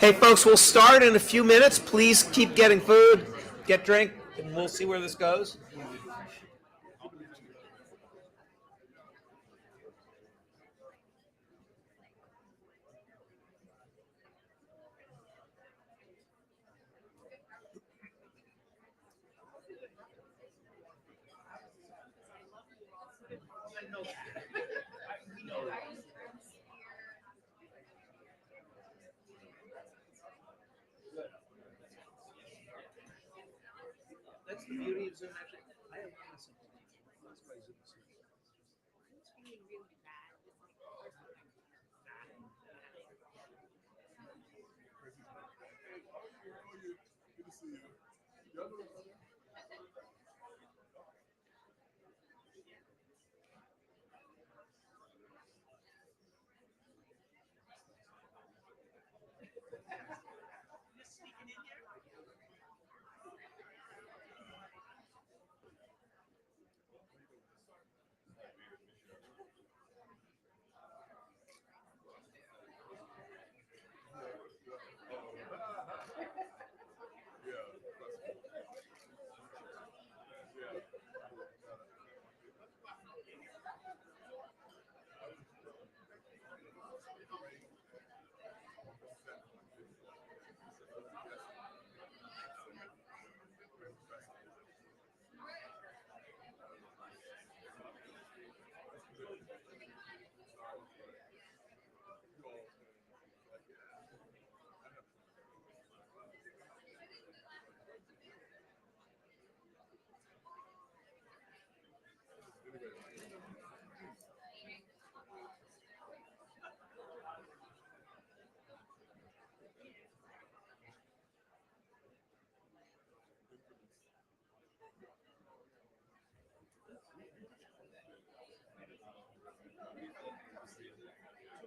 Hey, folks, we'll start in a few minutes. Please keep getting food, get drink, and we'll see where this goes. That's the beauty of Zoom. Actually, I have this. That's why Zoom is Good to see you.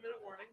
Two-minute warning.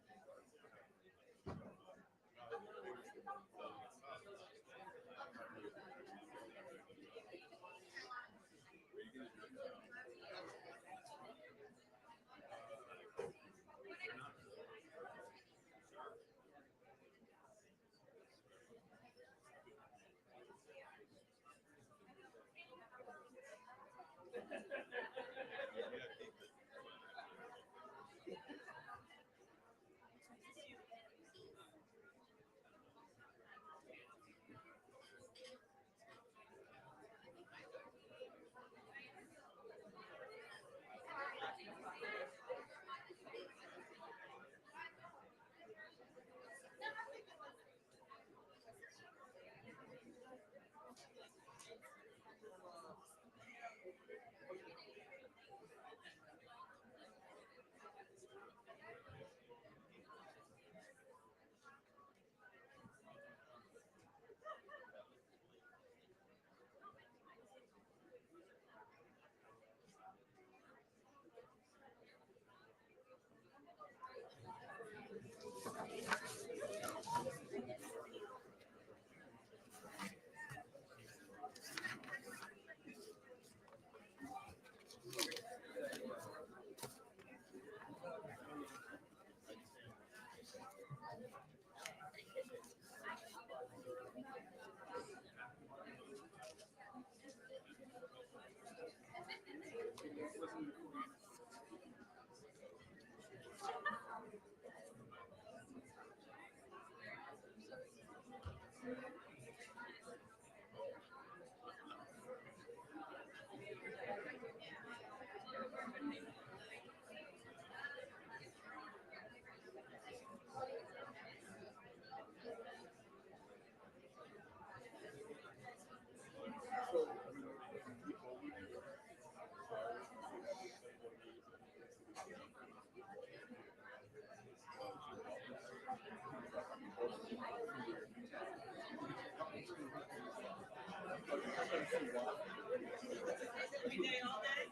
Every day, all day?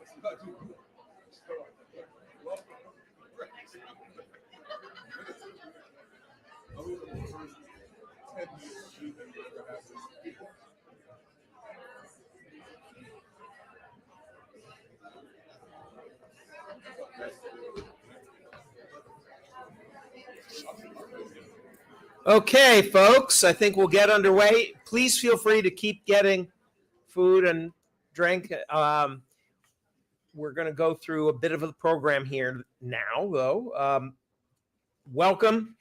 I'll be the first 10 years shooting that happens. Okay, folks, I think we'll get underway. Please feel free to keep getting food and drink. We're going to go through a bit of a program here now, though. Welcome.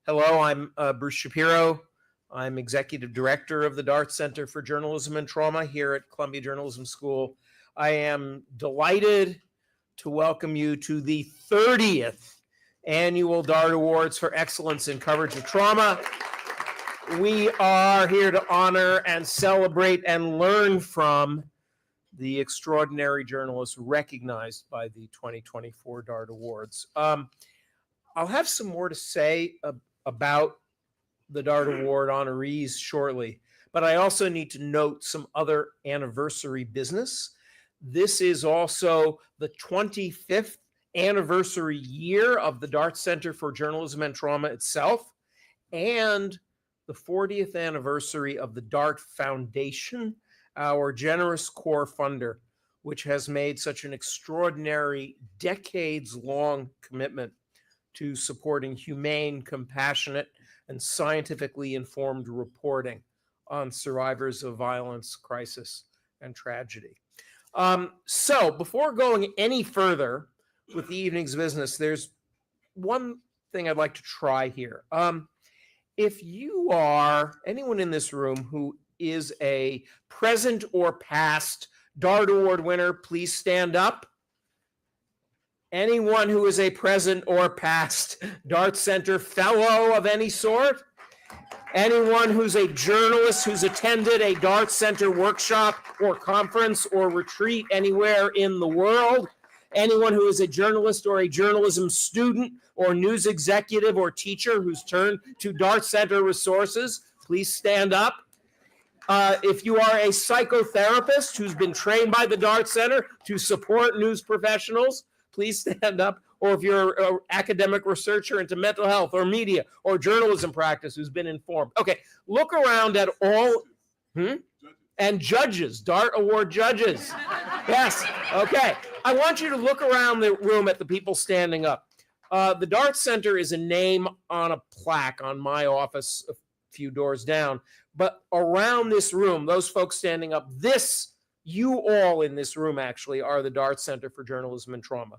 Hello, I'm Bruce Shapiro. I'm Executive Director of the Dart Center for Journalism and Trauma here at Columbia Journalism School. I am delighted to welcome you to the 30th Annual Dart Awards for Excellence in Coverage of Trauma. We are here to honor and celebrate and learn from the extraordinary journalists recognized by the 2024 Dart Awards. I'll have some more to say about the Dart Award honorees shortly, but I also need to note some other anniversary business. This is also the 25th anniversary year of the Dart Center for Journalism and Trauma itself, and the 40th anniversary of the Dart Foundation, our generous core funder, which has made such an extraordinary decades-long commitment to supporting humane, compassionate, and scientifically informed reporting on survivors of violence, crisis, and tragedy. So before going any further with the evening's business, there's one thing I'd like to try here. If you are anyone in this room who is a present or past Dart Award winner, please stand up. Anyone who is a present or past Dart Center fellow of any sort? Anyone who's a journalist who's attended a Dart Center workshop or conference or retreat anywhere in the world? Anyone who is a journalist or a journalism student or news executive or teacher who's turned to Dart Center resources, please stand up. If you are a psychotherapist who's been trained by the Dart Center to support news professionals, please stand up. Or if you're an academic researcher into mental health or media or journalism practice who's been informed. Okay, look around at all, and judges, Dart Award judges. Yes, okay. I want you to look around the room at the people standing up. The Dart Center is a name on a plaque on my office a few doors down, but around this room, those folks standing up, you all in this room actually are the Dart Center for Journalism and Trauma,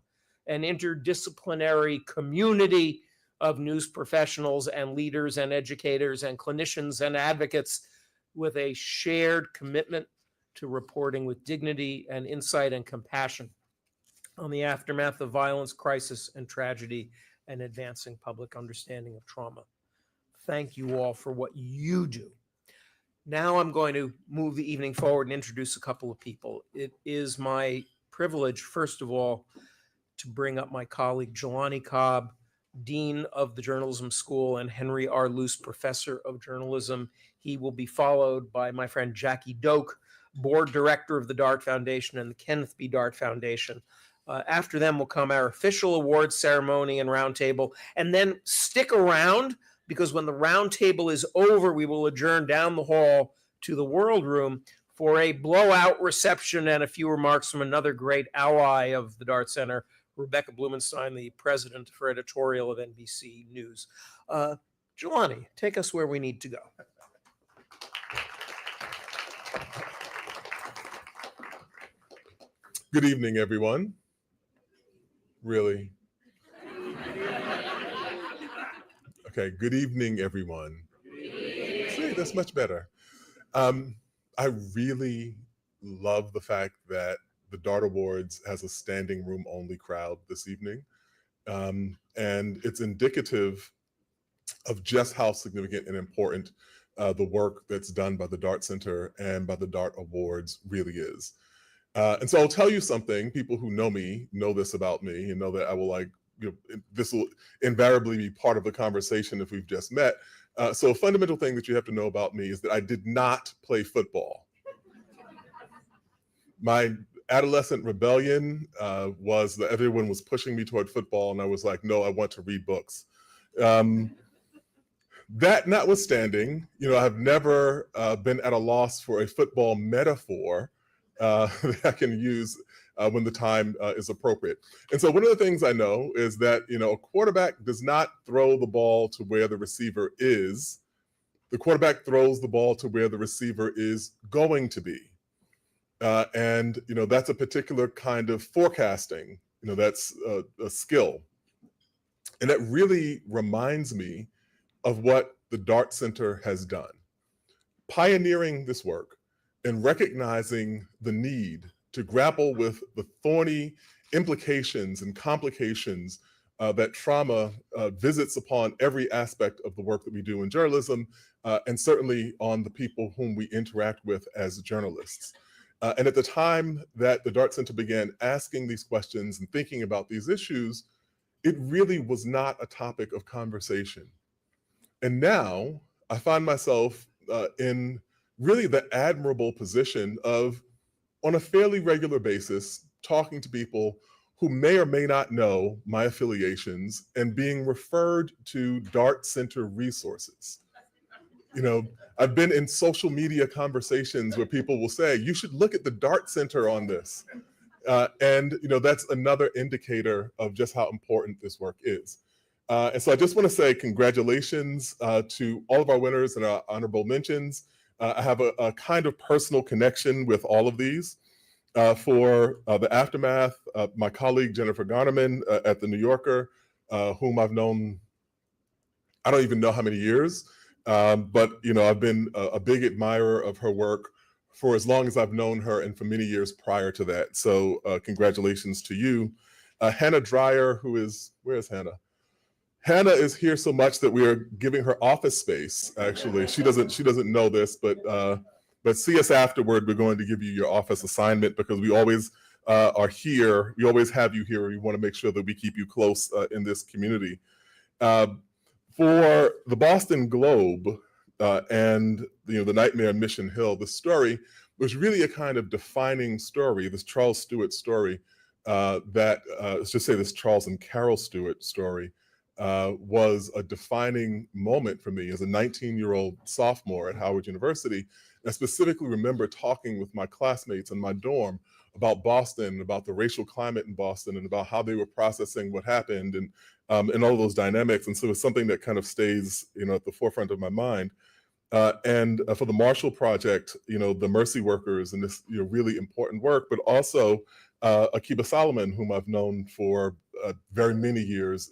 an interdisciplinary community of news professionals and leaders and educators and clinicians and advocates with a shared commitment to reporting with dignity and insight and compassion on the aftermath of violence, crisis, and tragedy, and advancing public understanding of trauma. Thank you all for what you do. Now I'm going to move the evening forward and introduce a couple of people. It is my privilege, first of all, to bring up my colleague Jelani Cobb, Dean of the Journalism School, and Henry R. Luce, Professor of Journalism. He will be followed by my friend Jackie Doak, Board Director of the Dart Foundation and the Kenneth B. Dart Foundation. After them will come our official awards ceremony and roundtable, and then stick around, because when the roundtable is over, we will adjourn down the hall to the World Room for a blowout reception and a few remarks from another great ally of the Dart Center, Rebecca Blumenstein, the president for editorial of NBC News. Jelani, take us where we need to go. Good evening, everyone. Really? Okay, good evening, everyone. See, that's much better. I really love the fact that the Dart Awards has a standing room only crowd this evening. And it's indicative of just how significant and important the work that's done by the Dart Center and by the Dart Awards really is. And so I'll tell you something. People who know me know this about me and know that I will this will invariably be part of the conversation if we've just met. So a fundamental thing that you have to know about me is that I did not play football. My adolescent rebellion was that everyone was pushing me toward football, and I was like, no, I want to read books. That notwithstanding, I've never been at a loss for a football metaphor that I can use when the time is appropriate. And so one of the things I know is that, a quarterback does not throw the ball to where the receiver is. The quarterback throws the ball to where the receiver is going to be. And that's a particular kind of forecasting. That's a skill. And that really reminds me of what the Dart Center has done. Pioneering this work and recognizing the need to grapple with the thorny implications and complications that trauma visits upon every aspect of the work that we do in journalism, and certainly on the people whom we interact with as journalists. And at the time that the Dart Center began asking these questions and thinking about these issues, it really was not a topic of conversation. And now I find myself in really the admirable position of, on a fairly regular basis, talking to people who may or may not know my affiliations and being referred to Dart Center resources. I've been in social media conversations where people will say, you should look at the Dart Center on this. And that's another indicator of just how important this work is. And so I just want to say congratulations to all of our winners and our honorable mentions. I have a kind of personal connection with all of these. For the aftermath, my colleague Jennifer Garneman at the New Yorker, whom I've known, I don't even know how many years, but I've been a big admirer of her work for as long as I've known her and for many years prior to that. So congratulations to you. Hannah Dreyer, where is Hannah? Hannah is here so much that we are giving her office space, actually. She doesn't know this, but see us afterward. We're going to give you your office assignment because we always are here. We always have you here. We want to make sure that we keep you close in this community. For the Boston Globe and the Nightmare on Mission Hill, the story was really a kind of defining story, this Charles Stewart story let's just say this Charles and Carol Stewart story was a defining moment for me as a 19-year-old sophomore at Howard University. I specifically remember talking with my classmates in my dorm about Boston, about the racial climate in Boston, and about how they were processing what happened, and all those dynamics. And so it's something that kind of stays, at the forefront of my mind. And for the Marshall Project, the Mercy Workers and this really important work, but also Akiba Solomon, whom I've known for very many years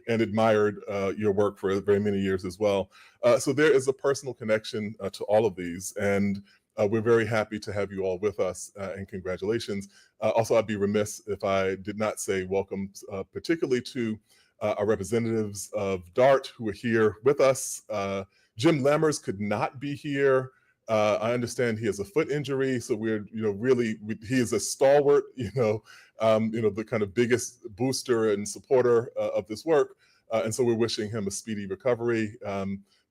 and admired your work for very many years as well. So there is a personal connection to all of these, and we're very happy to have you all with us, and congratulations. Also, I'd be remiss if I did not say welcome, particularly to our representatives of DART who are here with us. Jim Lammers could not be here. I understand he has a foot injury, so we're, he is a stalwart, the kind of biggest booster and supporter of this work. And so we're wishing him a speedy recovery.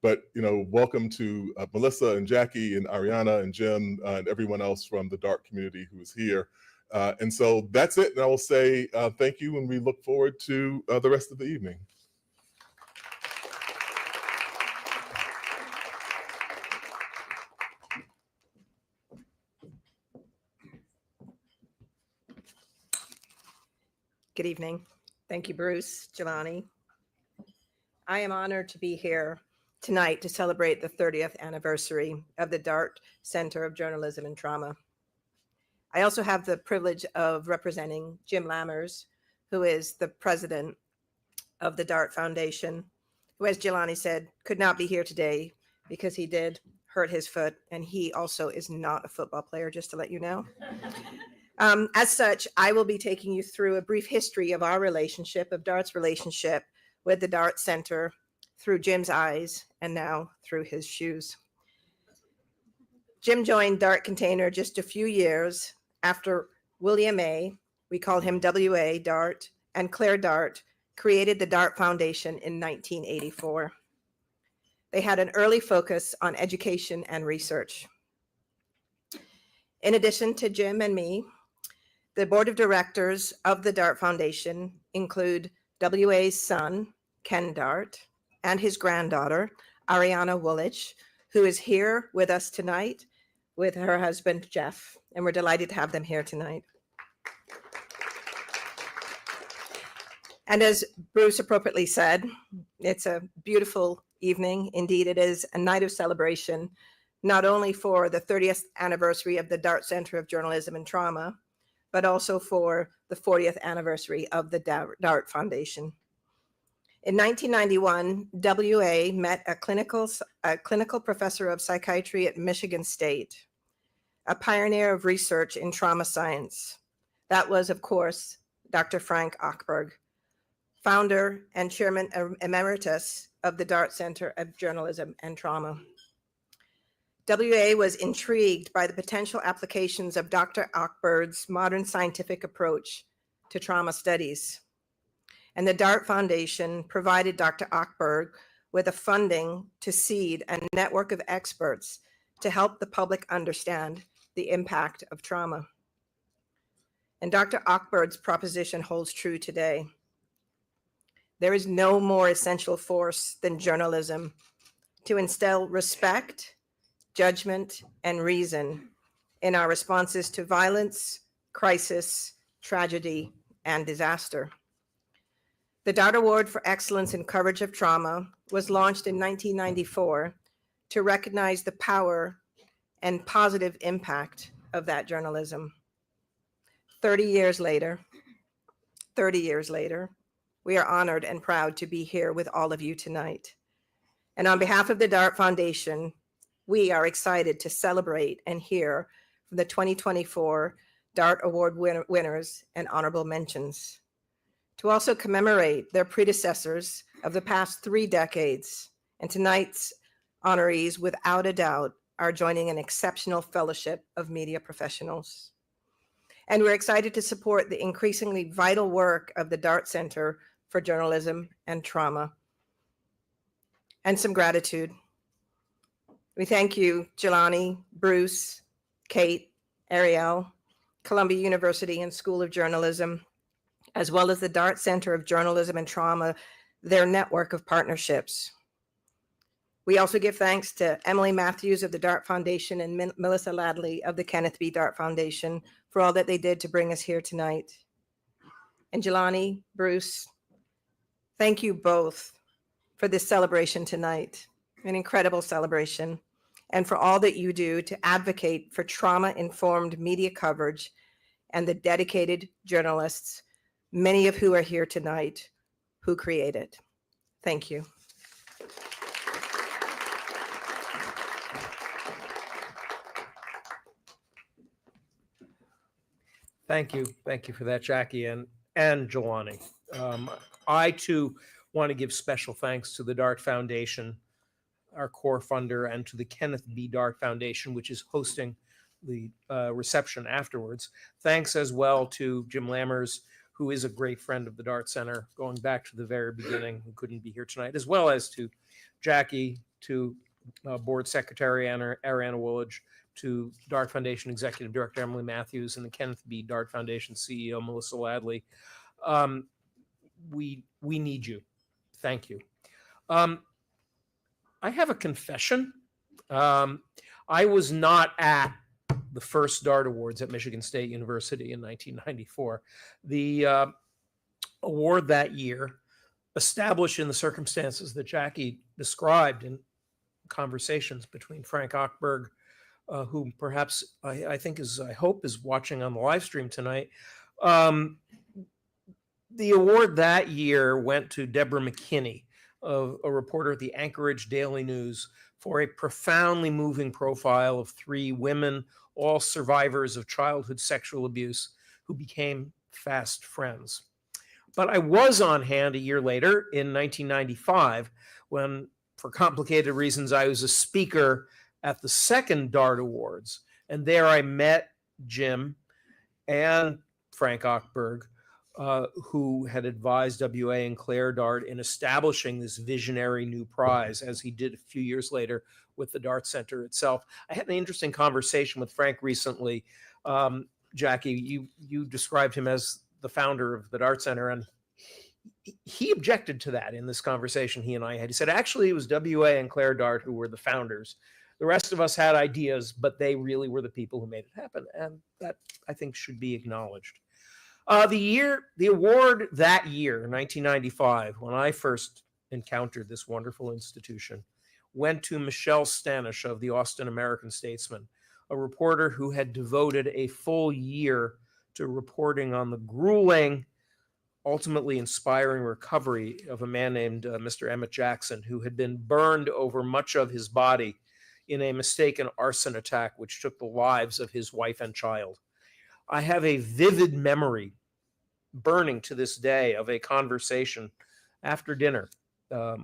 But, welcome to Melissa and Jackie and Ariana and Jim and everyone else from the DART community who is here. And so that's it. And I will say thank you, and we look forward to the rest of the evening. Good evening. Thank you, Bruce, Jelani. I am honored to be here tonight to celebrate the 30th anniversary of the DART Center of Journalism and Trauma. I also have the privilege of representing Jim Lammers, who is the president of the DART Foundation, who, as Jelani said, could not be here today because he did hurt his foot, and he also is not a football player, just to let you know. As such, I will be taking you through a brief history of our relationship, of DART's relationship with the DART Center through Jim's eyes and now through his shoes. Jim joined DART Container just a few years after William A., we called him W.A. DART, and Claire DART created the DART Foundation in 1984. They had an early focus on education and research. In addition to Jim and me, the board of directors of the DART Foundation include W.A.'s son, Ken DART, and his granddaughter, Ariana Woolwich, who is here with us tonight with her husband, Jeff, and we're delighted to have them here tonight. And as Bruce appropriately said, it's a beautiful evening. Indeed, it is a night of celebration, not only for the 30th anniversary of the Dart Center of Journalism and Trauma, but also for the 40th anniversary of the Dart Foundation. In 1991, WA met a clinical professor of psychiatry at Michigan State, a pioneer of research in trauma science. That was, of course, Dr. Frank Ochberg, founder and chairman emeritus of the Dart Center of Journalism and Trauma. WA was intrigued by the potential applications of Dr. Ochberg's modern scientific approach to trauma studies. And the Dart Foundation provided Dr. Ochberg with a funding to seed a network of experts to help the public understand the impact of trauma. And Dr. Ochberg's proposition holds true today. There is no more essential force than journalism to instill respect, judgment, and reason in our responses to violence, crisis, tragedy, and disaster. The Dart Award for Excellence in Coverage of Trauma was launched in 1994 to recognize the power and positive impact of that journalism. 30 years later, we are honored and proud to be here with all of you tonight. And on behalf of the Dart Foundation, we are excited to celebrate and hear from the 2024 Dart Award winners and honorable mentions, to also commemorate their predecessors of the past 3 decades. And tonight's honorees, without a doubt, are joining an exceptional fellowship of media professionals. And we're excited to support the increasingly vital work of the Dart Center for Journalism and Trauma. And some gratitude. We thank you, Jelani, Bruce, Kate, Ariel, Columbia University and School of Journalism, as well as the Dart Center of Journalism and Trauma, their network of partnerships. We also give thanks to Emily Matthews of the Dart Foundation and Melissa Ladley of the Kenneth B. Dart Foundation for all that they did to bring us here tonight. And Jelani, Bruce, thank you both for this celebration tonight, an incredible celebration, and for all that you do to advocate for trauma-informed media coverage and the dedicated journalists, many of who are here tonight, who create it. Thank you. Thank you. Thank you for that, Jackie and Jelani. I, too, want to give special thanks to the Dart Foundation, our core funder, and to the Kenneth B. Dart Foundation, which is hosting the reception afterwards. Thanks as well to Jim Lammers, who is a great friend of the Dart Center, going back to the very beginning, who couldn't be here tonight, as well as to Jackie, to Board Secretary Ariana Woolidge, to Dart Foundation Executive Director Emily Matthews, and the Kenneth B. Dart Foundation CEO Melissa Ladley. We need you. Thank you. I have a confession. I was not at the first Dart Awards at Michigan State University in 1994. The award that year, established in the circumstances that Jackie described in conversations between Frank Ochberg, who perhaps I hope is watching on the live stream tonight. The award that year went to Deborah McKinney, a reporter at the Anchorage Daily News, for a profoundly moving profile of 3 women, all survivors of childhood sexual abuse, who became fast friends. But I was on hand a year later in 1995 when, for complicated reasons, I was a speaker at the second Dart Awards. And there I met Jim and Frank Ochberg, who had advised WA and Claire Dart in establishing this visionary new prize, as he did a few years later with the Dart Center itself. I had an interesting conversation with Frank recently. Jackie, you described him as the founder of the Dart Center, and he objected to that in this conversation he and I had. He said, actually, it was WA and Claire Dart who were the founders. The rest of us had ideas, but they really were the people who made it happen. And that, I think, should be acknowledged. The award that year, 1995, when I first encountered this wonderful institution, went to Michelle Stanish of the Austin American-Statesman, a reporter who had devoted a full year to reporting on the grueling, ultimately inspiring recovery of a man named Mr. Emmett Jackson, who had been burned over much of his body in a mistaken arson attack which took the lives of his wife and child. I have a vivid memory, burning to this day, of a conversation after dinner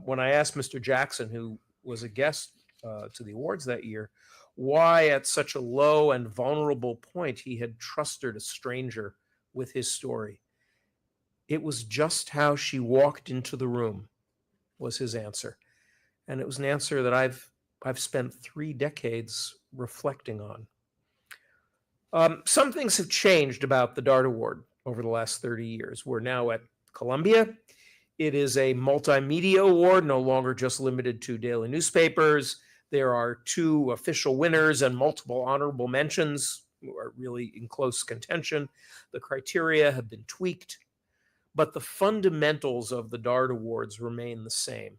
when I asked Mr. Jackson, who was a guest to the awards that year, why at such a low and vulnerable point he had trusted a stranger with his story. It was just how she walked into the room, was his answer. And it was an answer that I've spent 3 decades reflecting on. Some things have changed about the DART Award over the last 30 years. We're now at Columbia. It is a multimedia award, no longer just limited to daily newspapers. There are 2 official winners and multiple honorable mentions who are really in close contention. The criteria have been tweaked, but the fundamentals of the DART Awards remain the same: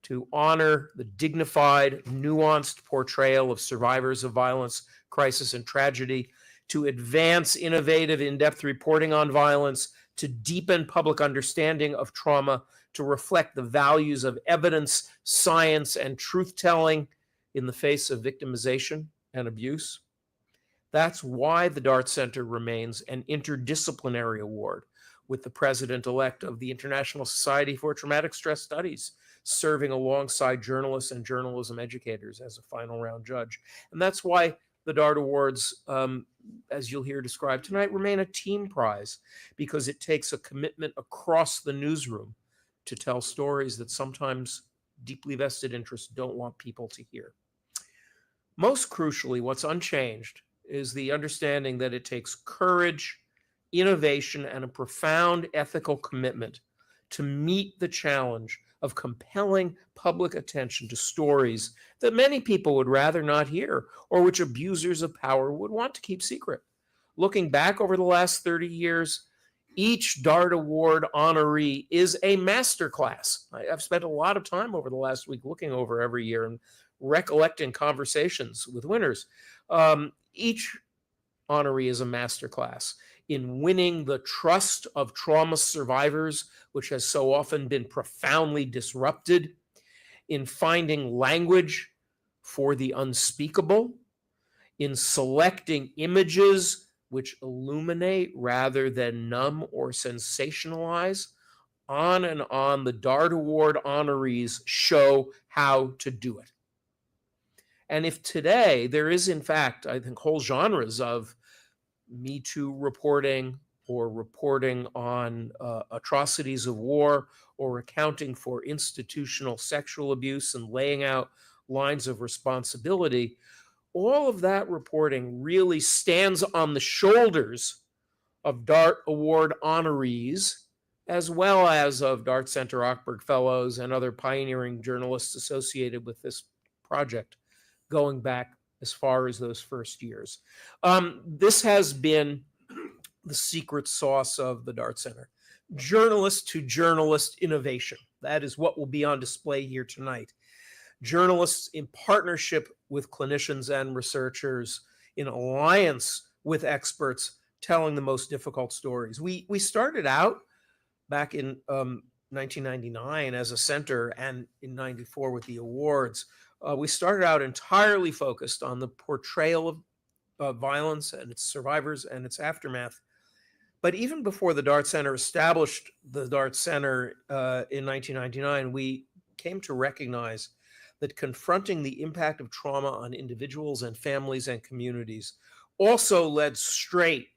to honor the dignified, nuanced portrayal of survivors of violence, crisis, and tragedy, to advance innovative, in-depth reporting on violence, to deepen public understanding of trauma, to reflect the values of evidence, science, and truth-telling in the face of victimization and abuse. That's why the DART Center remains an interdisciplinary award, with the president-elect of the International Society for Traumatic Stress Studies serving alongside journalists and journalism educators as a final round judge. And that's why the DART Awards, as you'll hear described tonight, remain a team prize, because it takes a commitment across the newsroom to tell stories that sometimes deeply vested interests don't want people to hear. Most crucially, what's unchanged is the understanding that it takes courage, innovation, and a profound ethical commitment to meet the challenge of compelling public attention to stories that many people would rather not hear, or which abusers of power would want to keep secret. Looking back over the last 30 years, each DART Award honoree is a masterclass. I've spent a lot of time over the last week looking over every year and recollecting conversations with winners. Each honoree is a masterclass in winning the trust of trauma survivors, which has so often been profoundly disrupted, in finding language for the unspeakable, in selecting images which illuminate rather than numb or sensationalize. On and on, the DART Award honorees show how to do it. And if today there is, in fact, I think, whole genres of Me Too reporting, or reporting on atrocities of war, or accounting for institutional sexual abuse and laying out lines of responsibility, all of that reporting really stands on the shoulders of DART Award honorees, as well as of DART Center Ochberg Fellows and other pioneering journalists associated with this project, going back as far as those first years. This has been the secret sauce of the DART Center. Journalist to journalist innovation. That is what will be on display here tonight. Journalists in partnership with clinicians and researchers, in alliance with experts, telling the most difficult stories. We started out back in 1999 as a center, and in 94 with the awards. We started out entirely focused on the portrayal of violence and its survivors and its aftermath. But even before the DART Center established the DART Center in 1999, we came to recognize that confronting the impact of trauma on individuals and families and communities also led straight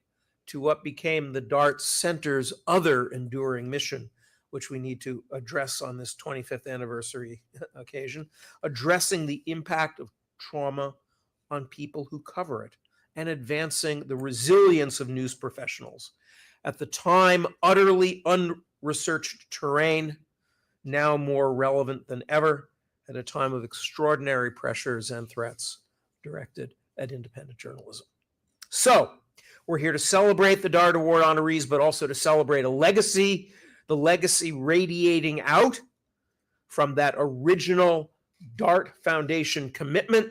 to what became the DART Center's other enduring mission, which we need to address on this 25th anniversary occasion: addressing the impact of trauma on people who cover it and advancing the resilience of news professionals. At the time, utterly unresearched terrain, now more relevant than ever, at a time of extraordinary pressures and threats directed at independent journalism. So, We're here to celebrate the DART Award honorees, but also to celebrate a legacy, the legacy radiating out from that original DART Foundation commitment,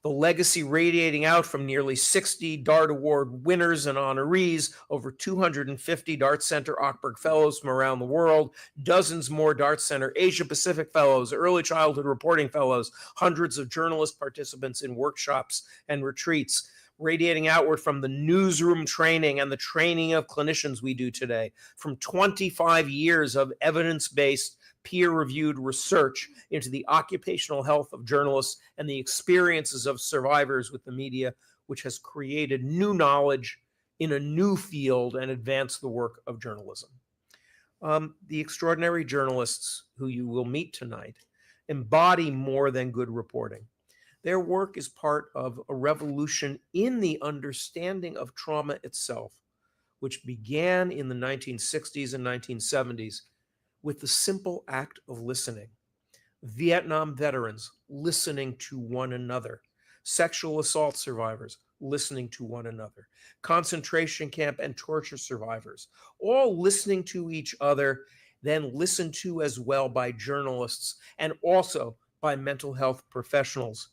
the legacy radiating out from nearly 60 DART Award winners and honorees, over 250 DART Center Ochberg Fellows from around the world, dozens more DART Center Asia Pacific Fellows, Early Childhood Reporting Fellows, hundreds of journalist participants in workshops and retreats, radiating outward from the newsroom training and the training of clinicians we do today, from 25 years of evidence-based peer-reviewed research into the occupational health of journalists and the experiences of survivors with the media, which has created new knowledge in a new field and advanced the work of journalism. The extraordinary journalists who you will meet tonight embody more than good reporting. Their work is part of a revolution in the understanding of trauma itself, which began in the 1960s and 1970s with the simple act of listening. Vietnam veterans listening to one another, sexual assault survivors listening to one another, concentration camp and torture survivors, all listening to each other, then listened to as well by journalists and also by mental health professionals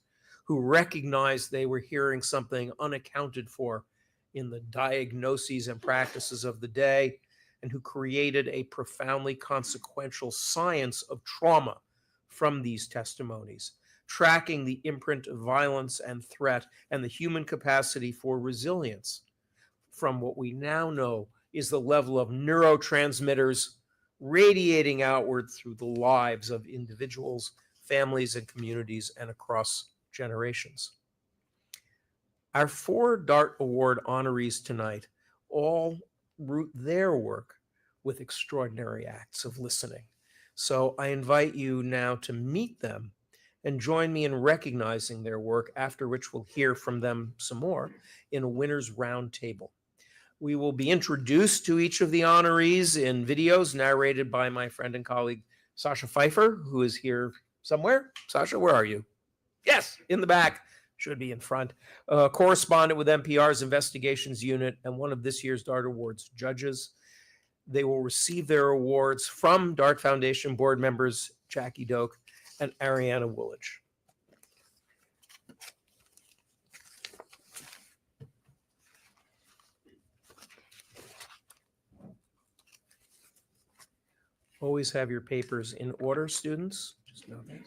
who recognized they were hearing something unaccounted for in the diagnoses and practices of the day, and who created a profoundly consequential science of trauma from these testimonies, tracking the imprint of violence and threat and the human capacity for resilience from what we now know is the level of neurotransmitters radiating outward through the lives of individuals, families, and communities, and across generations. Our 4 DART Award honorees tonight all root their work with extraordinary acts of listening. So I invite you now to meet them and join me in recognizing their work, after which we'll hear from them some more in a winner's roundtable. We will be introduced to each of the honorees in videos narrated by my friend and colleague, Sasha Pfeiffer, who is here somewhere. Sasha, where are you? Yes, in the back. Should be in front. Correspondent with NPR's investigations unit and one of this year's DART Awards judges. They will receive their awards from DART Foundation board members Jackie Doak and Ariana Woolidge. Always have your papers in order, students. Just know that.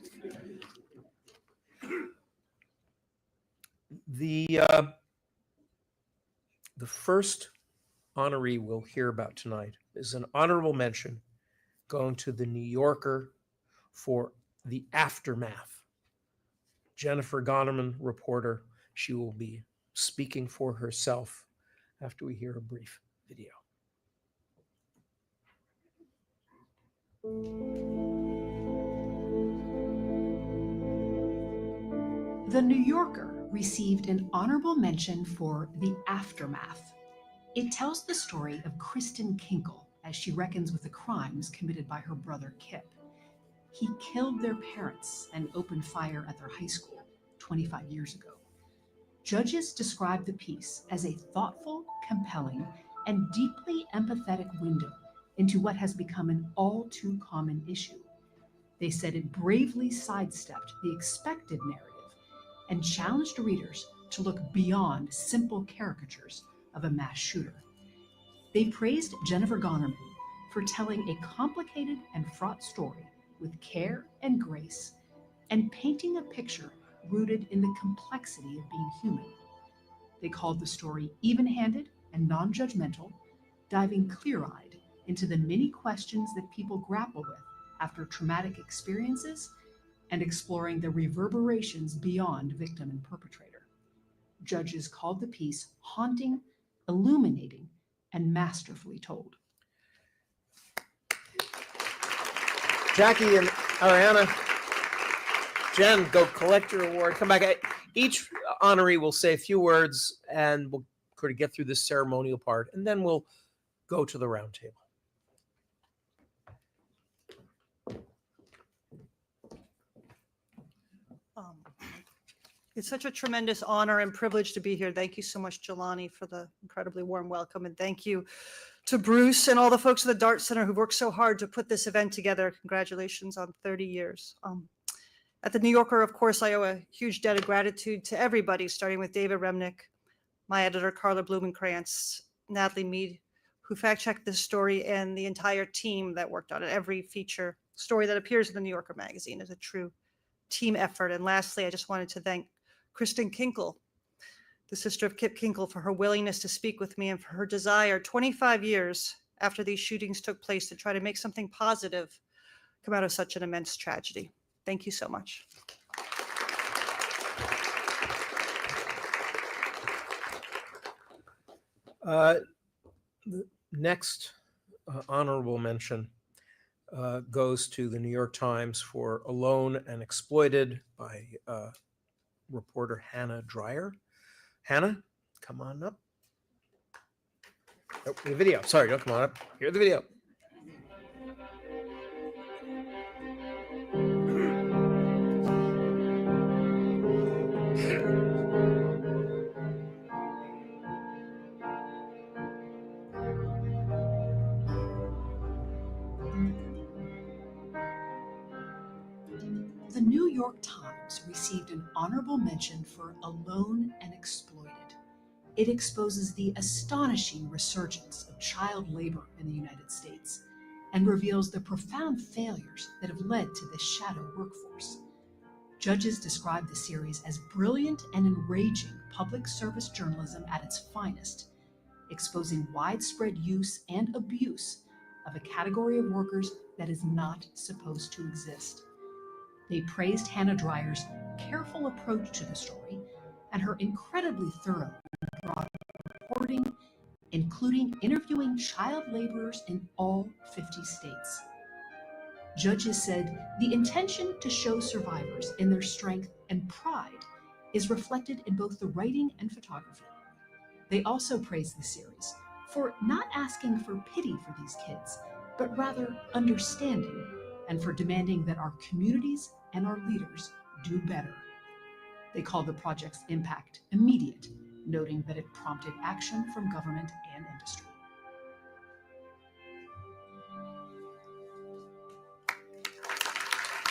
The first honoree we'll hear about tonight is an honorable mention going to the New Yorker for the aftermath. Jennifer Gonerman, reporter, she will be speaking for herself after we hear a brief video. The New Yorker received an honorable mention for The Aftermath. It tells the story of Kristen Kinkle as she reckons with the crimes committed by her brother Kip. He killed their parents and opened fire at their high school 25 years ago. Judges described the piece as a thoughtful, compelling, and deeply empathetic window into what has become an all too common issue. They said it bravely sidestepped the expected narrative and challenged readers to look beyond simple caricatures of a mass shooter. They praised Jennifer Gonerman for telling a complicated and fraught story with care and grace, and painting a picture rooted in the complexity of being human. They called the story even-handed and non-judgmental, diving clear-eyed into the many questions that people grapple with after traumatic experiences and exploring the reverberations beyond victim and perpetrator. Judges called the piece haunting, illuminating, and masterfully told. Jackie and Ariana, Jen, go collect your award. Come back. Each honoree will say a few words, and we'll sort of get through this ceremonial part, and then we'll go to the round table. It's such a tremendous honor and privilege to be here. Thank you so much, Jelani, for the incredibly warm welcome. And thank you to Bruce and all the folks at the Dart Center who've worked so hard to put this event together. Congratulations on 30 years. At the New Yorker, of course, I owe a huge debt of gratitude to everybody, starting with David Remnick, my editor, Carla Blumenkrantz, Natalie Mead, who fact-checked this story, and the entire team that worked on it. Every feature story that appears in the New Yorker magazine is a true team effort. And lastly, I just wanted to thank Kristen Kinkle, the sister of Kip Kinkle, for her willingness to speak with me and for her desire 25 years after these shootings took place to try to make something positive come out of such an immense tragedy. Thank you so much. The next honorable mention goes to the New York Times for Alone and Exploited by reporter Hannah Dreyer. Hannah, come on up. Oh, the video. Sorry, don't come on up. Hear the video. The New York Times received an honorable mention for Alone and Exploited. It exposes the astonishing resurgence of child labor in the United States and reveals the profound failures that have led to this shadow workforce. Judges describe the series as brilliant and enraging public service journalism at its finest, exposing widespread use and abuse of a category of workers that is not supposed to exist. They praised Hannah Dreyer's careful approach to the story and her incredibly thorough and broad reporting, including interviewing child laborers in all 50 states. Judges said the intention to show survivors in their strength and pride is reflected in both the writing and photography. They also praised the series for not asking for pity for these kids, but rather understanding, and for demanding that our communities and our leaders do better. They called the project's impact immediate, noting that it prompted action from government and industry.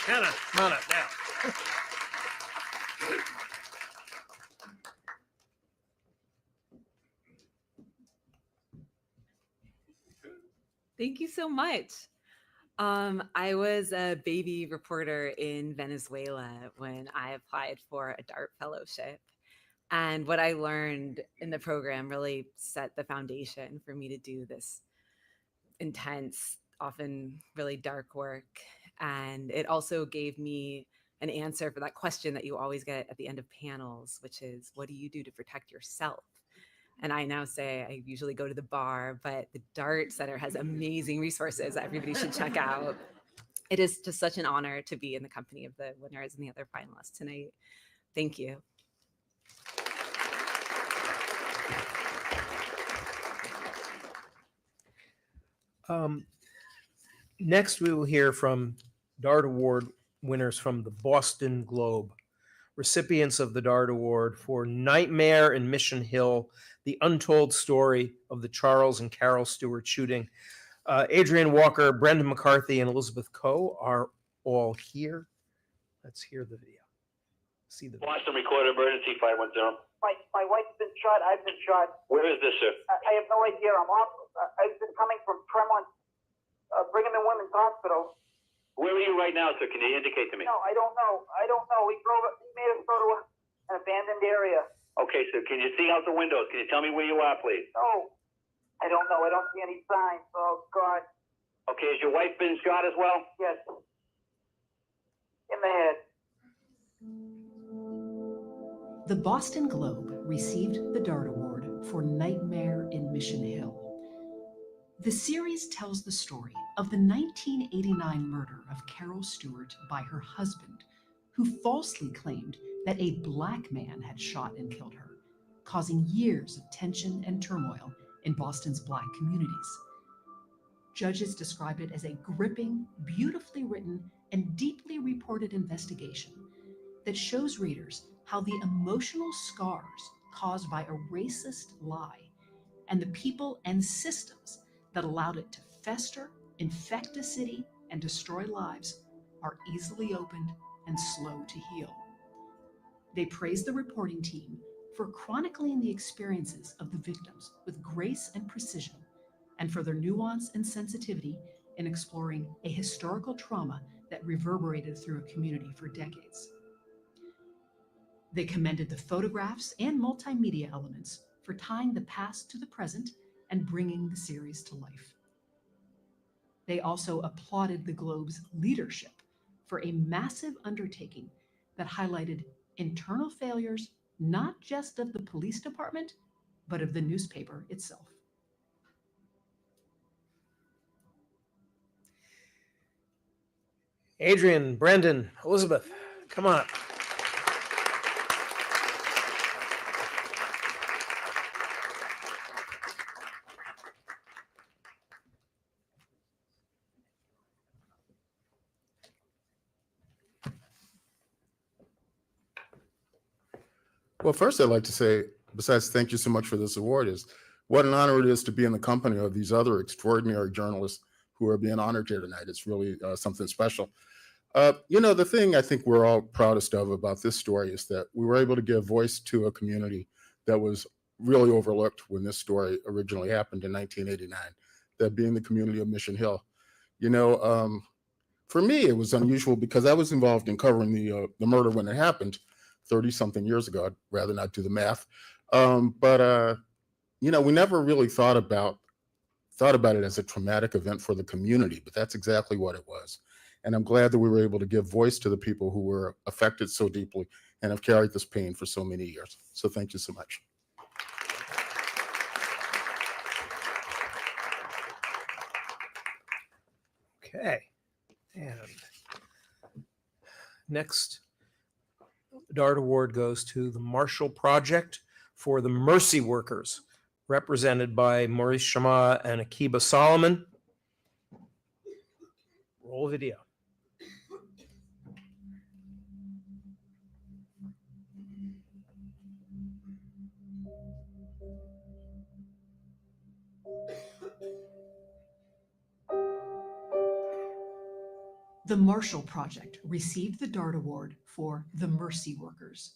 Hannah, come on up now. Thank you so much. I was a baby reporter in Venezuela when I applied for a DART fellowship. And what I learned in the program really set the foundation for me to do this intense, often really dark work. And it also gave me an answer for that question that you always get at the end of panels, which is, what do you do to protect yourself? And I now say I usually go to the bar, but the DART Center has amazing resources that everybody should check out. It is just such an honor to be in the company of the winners and the other finalists tonight. Thank you. Next, we will hear from DART Award winners from the Boston Globe, recipients of the DART Award for Nightmare in Mission Hill, the untold story of the Charles and Carol Stewart shooting. Adrienne Walker, Brendan McCarthy, and Elizabeth Coe are all here. Let's hear the video. See the video. Boston recorded emergency 510. My wife's been shot. I've been shot. Where is this, sir? I have no idea. I've been coming from Tremont, Brigham and Women's Hospital. Where are you right now, sir? Can you indicate to me? No, I don't know. He made us go to an abandoned area. Okay, sir. Can you see out the windows? Can you tell me where you are, please? No, I don't know. I don't see any signs. Oh, God. Okay, has your wife been shot as well? Yes. In the head. The Boston Globe received the DART Award for Nightmare in Mission Hill. The series tells the story of the 1989 murder of Carol Stewart by her husband, who falsely claimed that a black man had shot and killed her, causing years of tension and turmoil in Boston's Black communities. Judges described it as a gripping, beautifully written, and deeply reported investigation that shows readers how the emotional scars caused by a racist lie and the people and systems that allowed it to fester, infect a city, and destroy lives are easily opened and slow to heal. They praised the reporting team for chronicling the experiences of the victims with grace and precision, and for their nuance and sensitivity in exploring a historical trauma that reverberated through a community for decades. They commended the photographs and multimedia elements for tying the past to the present and bringing the series to life. They also applauded the Globe's leadership for a massive undertaking that highlighted internal failures, not just of the police department, but of the newspaper itself. Adrian, Brendan, Elizabeth, come on. Well, first I'd like to say, besides thank you so much for this award, is what an honor it is to be in the company of these other extraordinary journalists who are being honored here tonight. It's really something special. The thing I think we're all proudest of about this story is that we were able to give voice to a community that was really overlooked when this story originally happened in 1989, that being the community of Mission Hill. For me, it was unusual because I was involved in covering the murder when it happened 30-something years ago. I'd rather not do the math. We never really thought about it as a traumatic event for the community, but that's exactly what it was. And I'm glad that we were able to give voice to the people who were affected so deeply and have carried this pain for so many years. So thank you so much. Okay. And next, the DART Award goes to the Marshall Project for the Mercy Workers, represented by Maurice Shama and Akiba Solomon. Roll video. The Marshall Project received the DART Award for the Mercy Workers.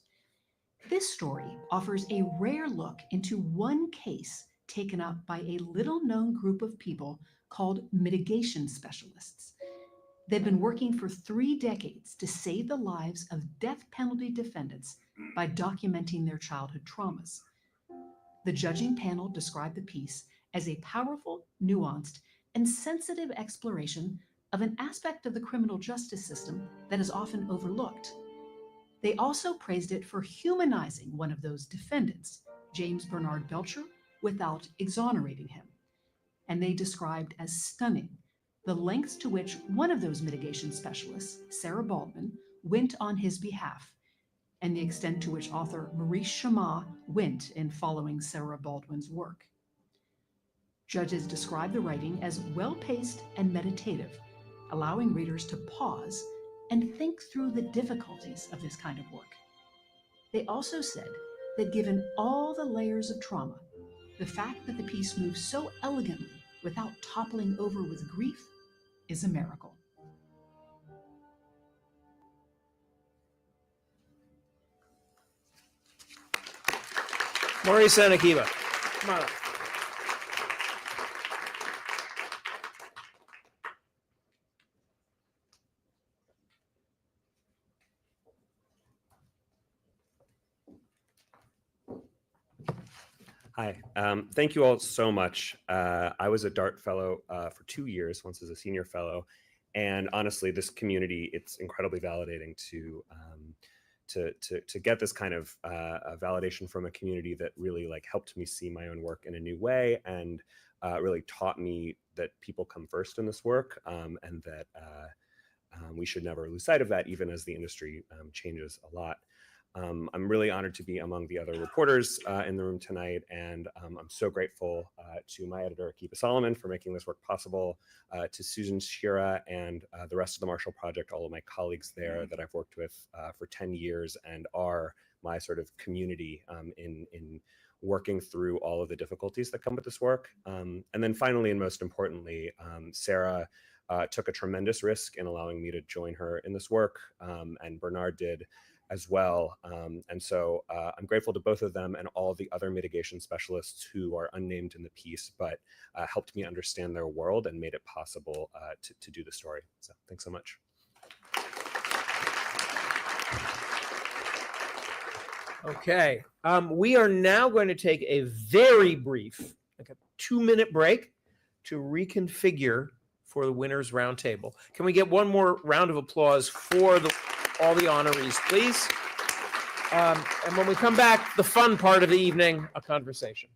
This story offers a rare look into one case taken up by a little-known group of people called mitigation specialists. They've been working for 3 decades to save the lives of death penalty defendants by documenting their childhood traumas. The judging panel described the piece as a powerful, nuanced, and sensitive exploration of an aspect of the criminal justice system that is often overlooked. They also praised it for humanizing one of those defendants, James Bernard Belcher, without exonerating him. And they described as stunning the lengths to which one of those mitigation specialists, Sarah Baldwin, went on his behalf, and the extent to which author Maurice Shama went in following Sarah Baldwin's work. Judges described the writing as well-paced and meditative, allowing readers to pause and think through the difficulties of this kind of work. They also said that given all the layers of trauma, the fact that the piece moves so elegantly without toppling over with grief is a miracle. Maurice and Akiba, come on up. Hi, thank you all so much. I was a DART fellow for 2 years, once as a senior fellow, and honestly, this community, it's incredibly validating to get this kind of validation from a community that really helped me see my own work in a new way and really taught me that people come first in this work, and that we should never lose sight of that, even as the industry changes a lot. I'm really honored to be among the other reporters in the room tonight, and I'm so grateful to my editor, Akiba Solomon, for making this work possible, to Susan Shira and the rest of the Marshall Project, all of my colleagues there that I've worked with for 10 years and are my sort of community in working through all of the difficulties that come with this work. And then finally, and most importantly, Sarah took a tremendous risk in allowing me to join her in this work, and Bernard did as well. And so I'm grateful to both of them and all of the other mitigation specialists who are unnamed in the piece, but helped me understand their world and made it possible to do the story. So thanks so much. Okay, we are now going to take a very brief, like a 2-minute break to reconfigure for the winners roundtable. Can we get one more round of applause for all the honorees, please? And when we come back, the fun part of the evening, a conversation.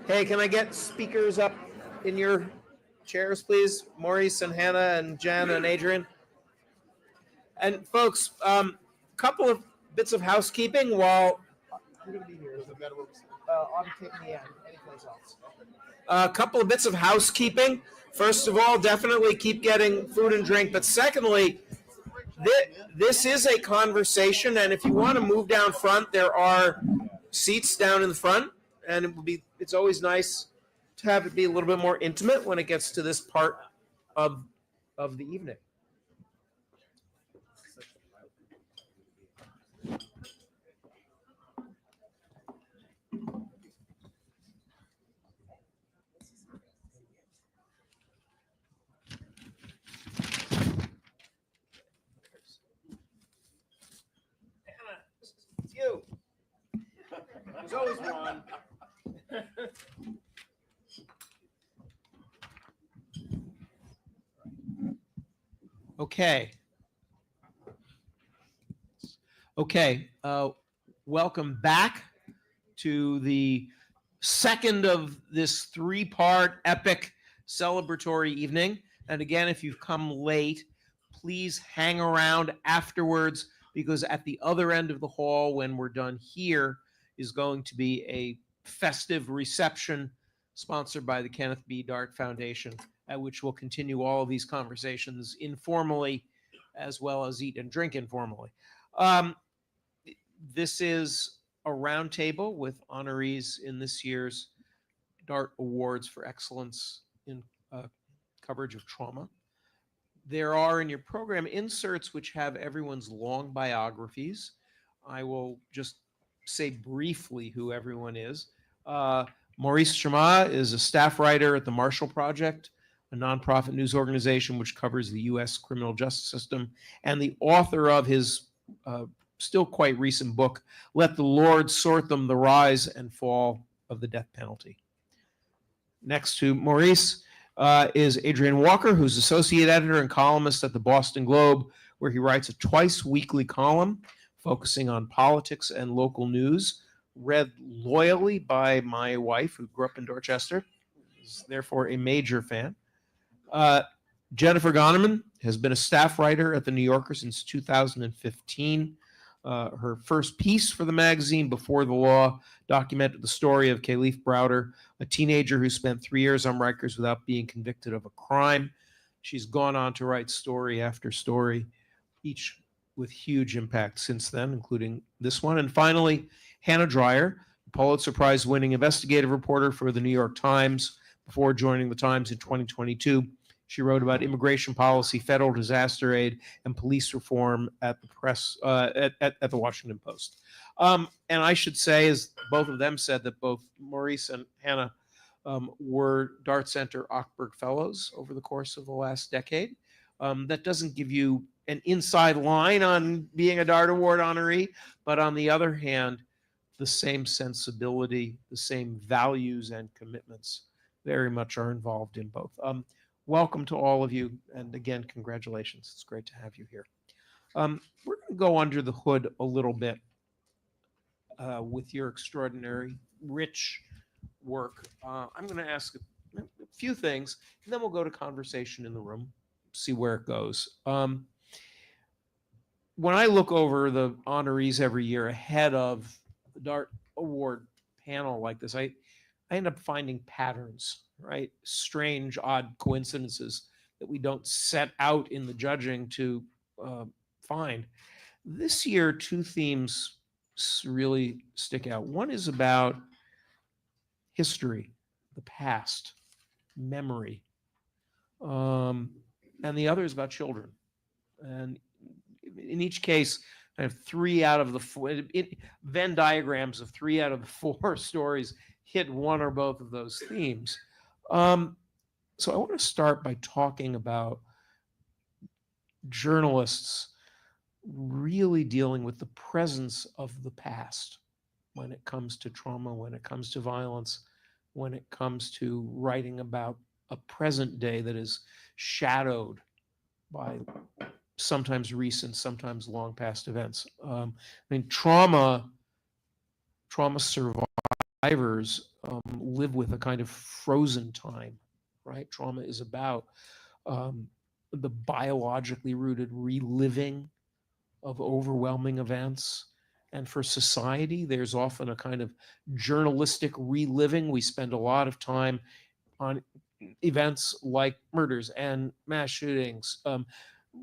Hey, can I get speakers up in your chairs, please? Maurice and Hannah and Jen and Adrian. And folks, couple of bits of housekeeping while I'm going to be here. I'll be taking the end. Anyplace else. A couple of bits of housekeeping. First of all, definitely keep getting food and drink. But secondly, this is a conversation, and if you want to move down front, there are seats down in the front, and it's always nice to have it be a little bit more intimate when it gets to this part of the evening. It's you. There's always one. Okay. Okay. Welcome back to the second of this three-part epic celebratory evening. And again, if you've come late, please hang around afterwards, because at the other end of the hall, when we're done here, is going to be a festive reception sponsored by the Kenneth B. Dart Foundation, at which we'll continue all of these conversations informally, as well as eat and drink informally. This is a roundtable with honorees in this year's Dart Awards for Excellence in coverage of trauma. There are in your program inserts which have everyone's long biographies. I will just say briefly who everyone is. Maurice Chama is a staff writer at the Marshall Project, a nonprofit news organization which covers the U.S. criminal justice system, and the author of his still quite recent book, Let the Lord Sort Them, The Rise and Fall of the Death Penalty. Next to Maurice is Adrian Walker, who's associate editor and columnist at the Boston Globe, where he writes a twice-weekly column focusing on politics and local news, read loyally by my wife, who grew up in Dorchester, is therefore a major fan. Jennifer Goneman has been a staff writer at The New Yorker since 2015. Her first piece for the magazine, Before the Law, documented the story of Khalif Browder, a teenager who spent 3 years on Rikers without being convicted of a crime. She's gone on to write story after story, each with huge impact since then, including this one. And finally, Hannah Dreier, Pulitzer Prize-winning investigative reporter for the New York Times. Before joining the Times in 2022, she wrote about immigration policy, federal disaster aid, and police reform at the press at the Washington Post. And I should say, as both of them said, that both Maurice and Hannah were Dart Center Ochberg Fellows over the course of the last decade. That doesn't give you an inside line on being a Dart Award honoree, but on the other hand, the same sensibility, the same values and commitments very much are involved in both. Welcome to all of you, and again, congratulations. It's great to have you here. We're going to go under the hood a little bit with your extraordinary, rich work. I'm going to ask a few things, and then we'll go to conversation in the room, see where it goes. When I look over the honorees every year ahead of the Dart Award panel like this, I end up finding patterns, right? Strange, odd coincidences that we don't set out in the judging to find. This year, two themes really stick out. One is about history, the past, memory, and the other is about children. And in each case, I have 3 out of the 4 Venn diagrams of 3 out of the 4 stories hit one or both of those themes. So I want to start by talking about journalists really dealing with the presence of the past when it comes to trauma, when it comes to violence, when it comes to writing about a present day that is shadowed by sometimes recent, sometimes long past events. I mean, trauma survivors live with a kind of frozen time, right? Trauma is about the biologically rooted reliving of overwhelming events. And for society, there's often a kind of journalistic reliving. We spend a lot of time on events like murders and mass shootings,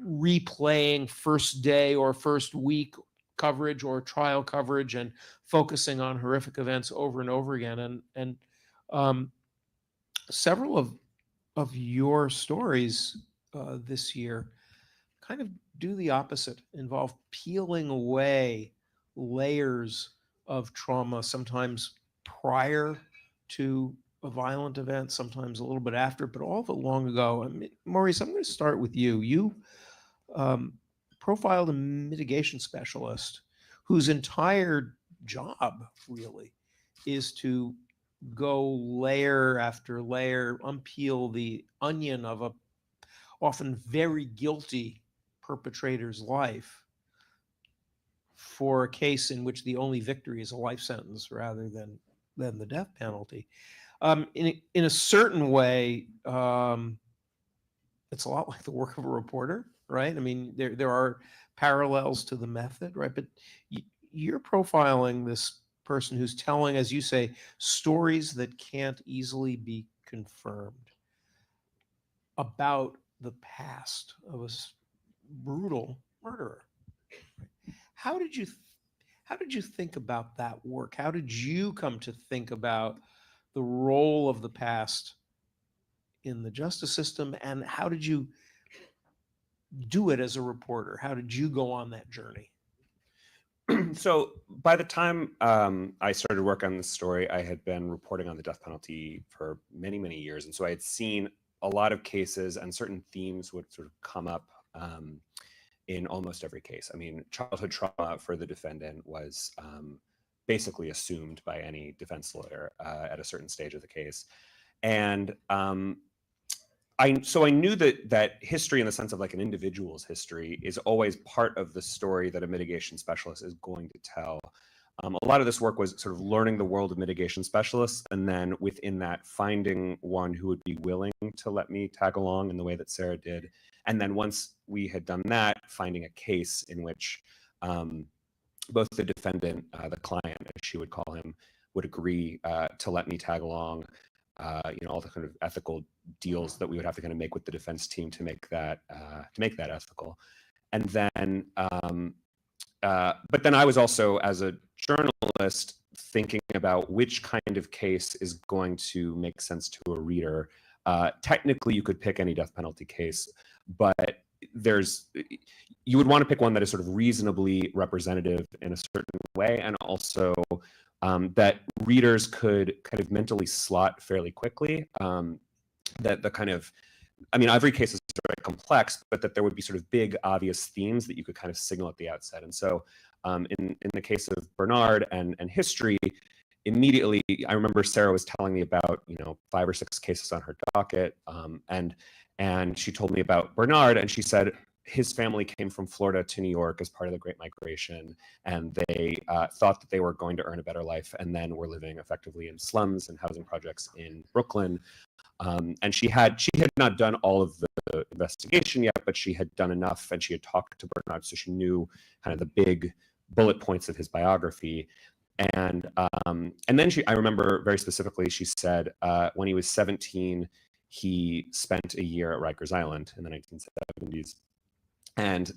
replaying first day or first week coverage or trial coverage and focusing on horrific events over and over again. And several of your stories this year kind of do the opposite, involve peeling away layers of trauma, sometimes prior to a violent event, sometimes a little bit after, but all of it long ago. I mean, Maurice, I'm going to start with you. You profiled a mitigation specialist whose entire job really is to go layer after layer, unpeel the onion of a often very guilty perpetrator's life for a case in which the only victory is a life sentence rather than the death penalty. In a certain way, it's a lot like the work of a reporter, right? I mean, there are parallels to the method, right? But you're profiling this person who's telling, as you say, stories that can't easily be confirmed about the past of a brutal murderer. How did you think about that work? How did you come to think about the role of the past in the justice system, and how did you do it as a reporter? How did you go on that journey? So by the time I started work on this story, I had been reporting on the death penalty for many, many years. And so I had seen a lot of cases, and certain themes would sort of come up in almost every case. I mean, childhood trauma for the defendant was basically assumed by any defense lawyer at a certain stage of the case. And so I knew that history, in the sense of like an individual's history, is always part of the story that a mitigation specialist is going to tell. A lot of this work was sort of learning the world of mitigation specialists, and then within that, finding one who would be willing to let me tag along in the way that Sarah did. And then once we had done that, finding a case in which both the defendant, the client, as she would call him, would agree to let me tag along. All the kind of ethical deals that we would have to kind of make with the defense team to make that ethical. And then, but then I was also, as a journalist, thinking about which kind of case is going to make sense to a reader. Technically, you could pick any death penalty case, but you would want to pick one that is sort of reasonably representative in a certain way, and also that readers could kind of mentally slot fairly quickly. That the kind of, I mean, every case is very complex, but that there would be sort of big, obvious themes that you could kind of signal at the outset. And so in the case of Bernard and history, immediately, I remember Sarah was telling me about, 5 or 6 cases on her docket. And she told me about Bernard, and she said his family came from Florida to New York as part of the Great Migration, and they thought that they were going to earn a better life, and then were living effectively in slums and housing projects in Brooklyn. And she had not done all of the investigation yet, but she had done enough, and she had talked to Bernard, so she knew kind of the big bullet points of his biography. And then I remember very specifically, she said when he was 17, he spent a year at Rikers Island in the 1970s. And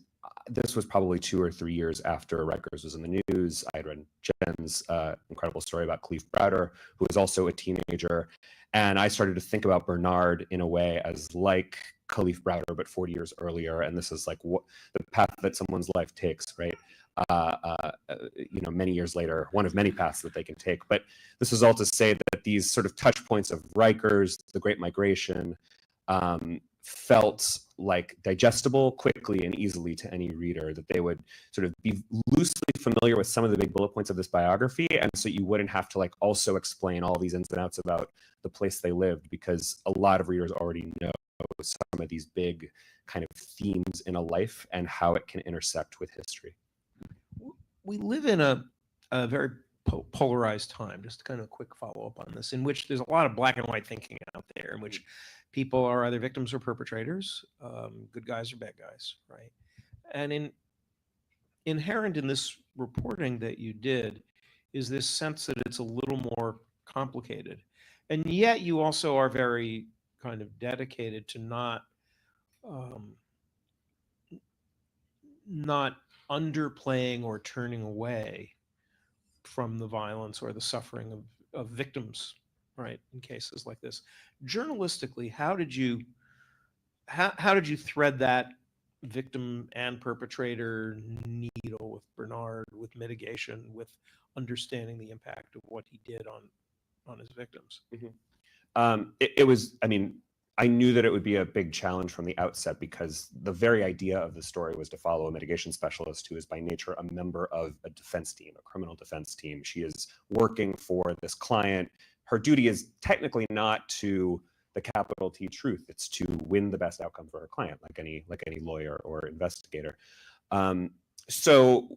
this was probably 2 or 3 years after Rikers was in the news. I had read Jen's incredible story about Khalif Browder, who was also a teenager. And I started to think about Bernard in a way as like Khalif Browder, but 40 years earlier. And this is like what the path that someone's life takes, right? Many years later, one of many paths that they can take. But this is all to say that these sort of touch points of Rikers, the Great Migration, felt like digestible quickly and easily to any reader, that they would sort of be loosely familiar with some of the big bullet points of this biography. And so you wouldn't have to like also explain all these ins and outs about the place they lived, because a lot of readers already know some of these big kind of themes in a life and how it can intersect with history. We live in a very polarized time. Just kind of a quick follow up on this, in which there's a lot of black and white thinking out there, in which people are either victims or perpetrators, good guys or bad guys, right? And inherent in this reporting that you did is this sense that it's a little more complicated, and yet you also are very kind of dedicated to um, not underplaying or turning away from the violence or the suffering of victims, right? In cases like this, journalistically, how did you thread that victim and perpetrator needle with Bernard, with mitigation, with understanding the impact of what he did on his victims? It was, I mean, I knew that it would be a big challenge from the outset, because the very idea of the story was to follow a mitigation specialist who is by nature a member of a defense team, a criminal defense team. She is working for this client. Her duty is technically not to the capital T truth. It's to win the best outcome for her client, like any lawyer or investigator. So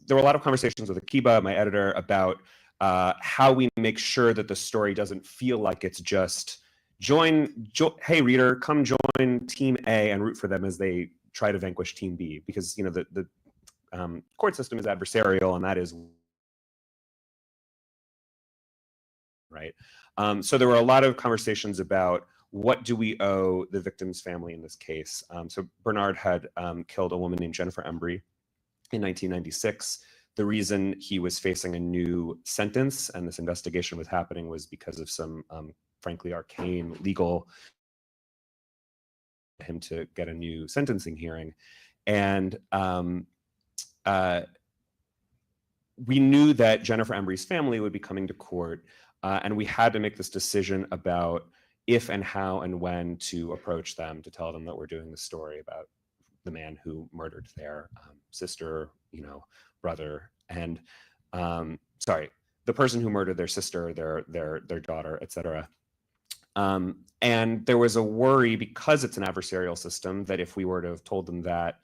there were a lot of conversations with Akiba, my editor, about how we make sure that the story doesn't feel like it's just hey reader, come join team A and root for them as they try to vanquish team B, because the court system is adversarial, and that is right. So there were a lot of conversations about what do we owe the victim's family in this case. So Bernard had killed a woman named Jennifer Embry in 1996. The reason he was facing a new sentence and this investigation was happening was because of some frankly arcane legal him to get a new sentencing hearing. And we knew that Jennifer Embry's family would be coming to court, and we had to make this decision about if and how and when to approach them to tell them that we're doing the story about the man who murdered their sister, brother, and the person who murdered their sister, their daughter, etc. And there was a worry, because it's an adversarial system, that if we were to have told them that,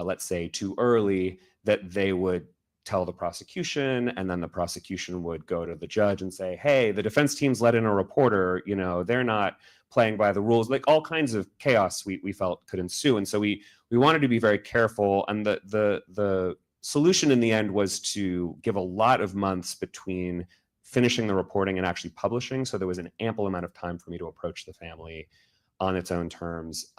let's say too early, that they would tell the prosecution, and then the prosecution would go to the judge and say, hey, the defense team's let in a reporter, they're not playing by the rules. Like, all kinds of chaos we felt could ensue. And so we wanted to be very careful. And the solution in the end was to give a lot of months between finishing the reporting and actually publishing. So there was an ample amount of time for me to approach the family on its own terms,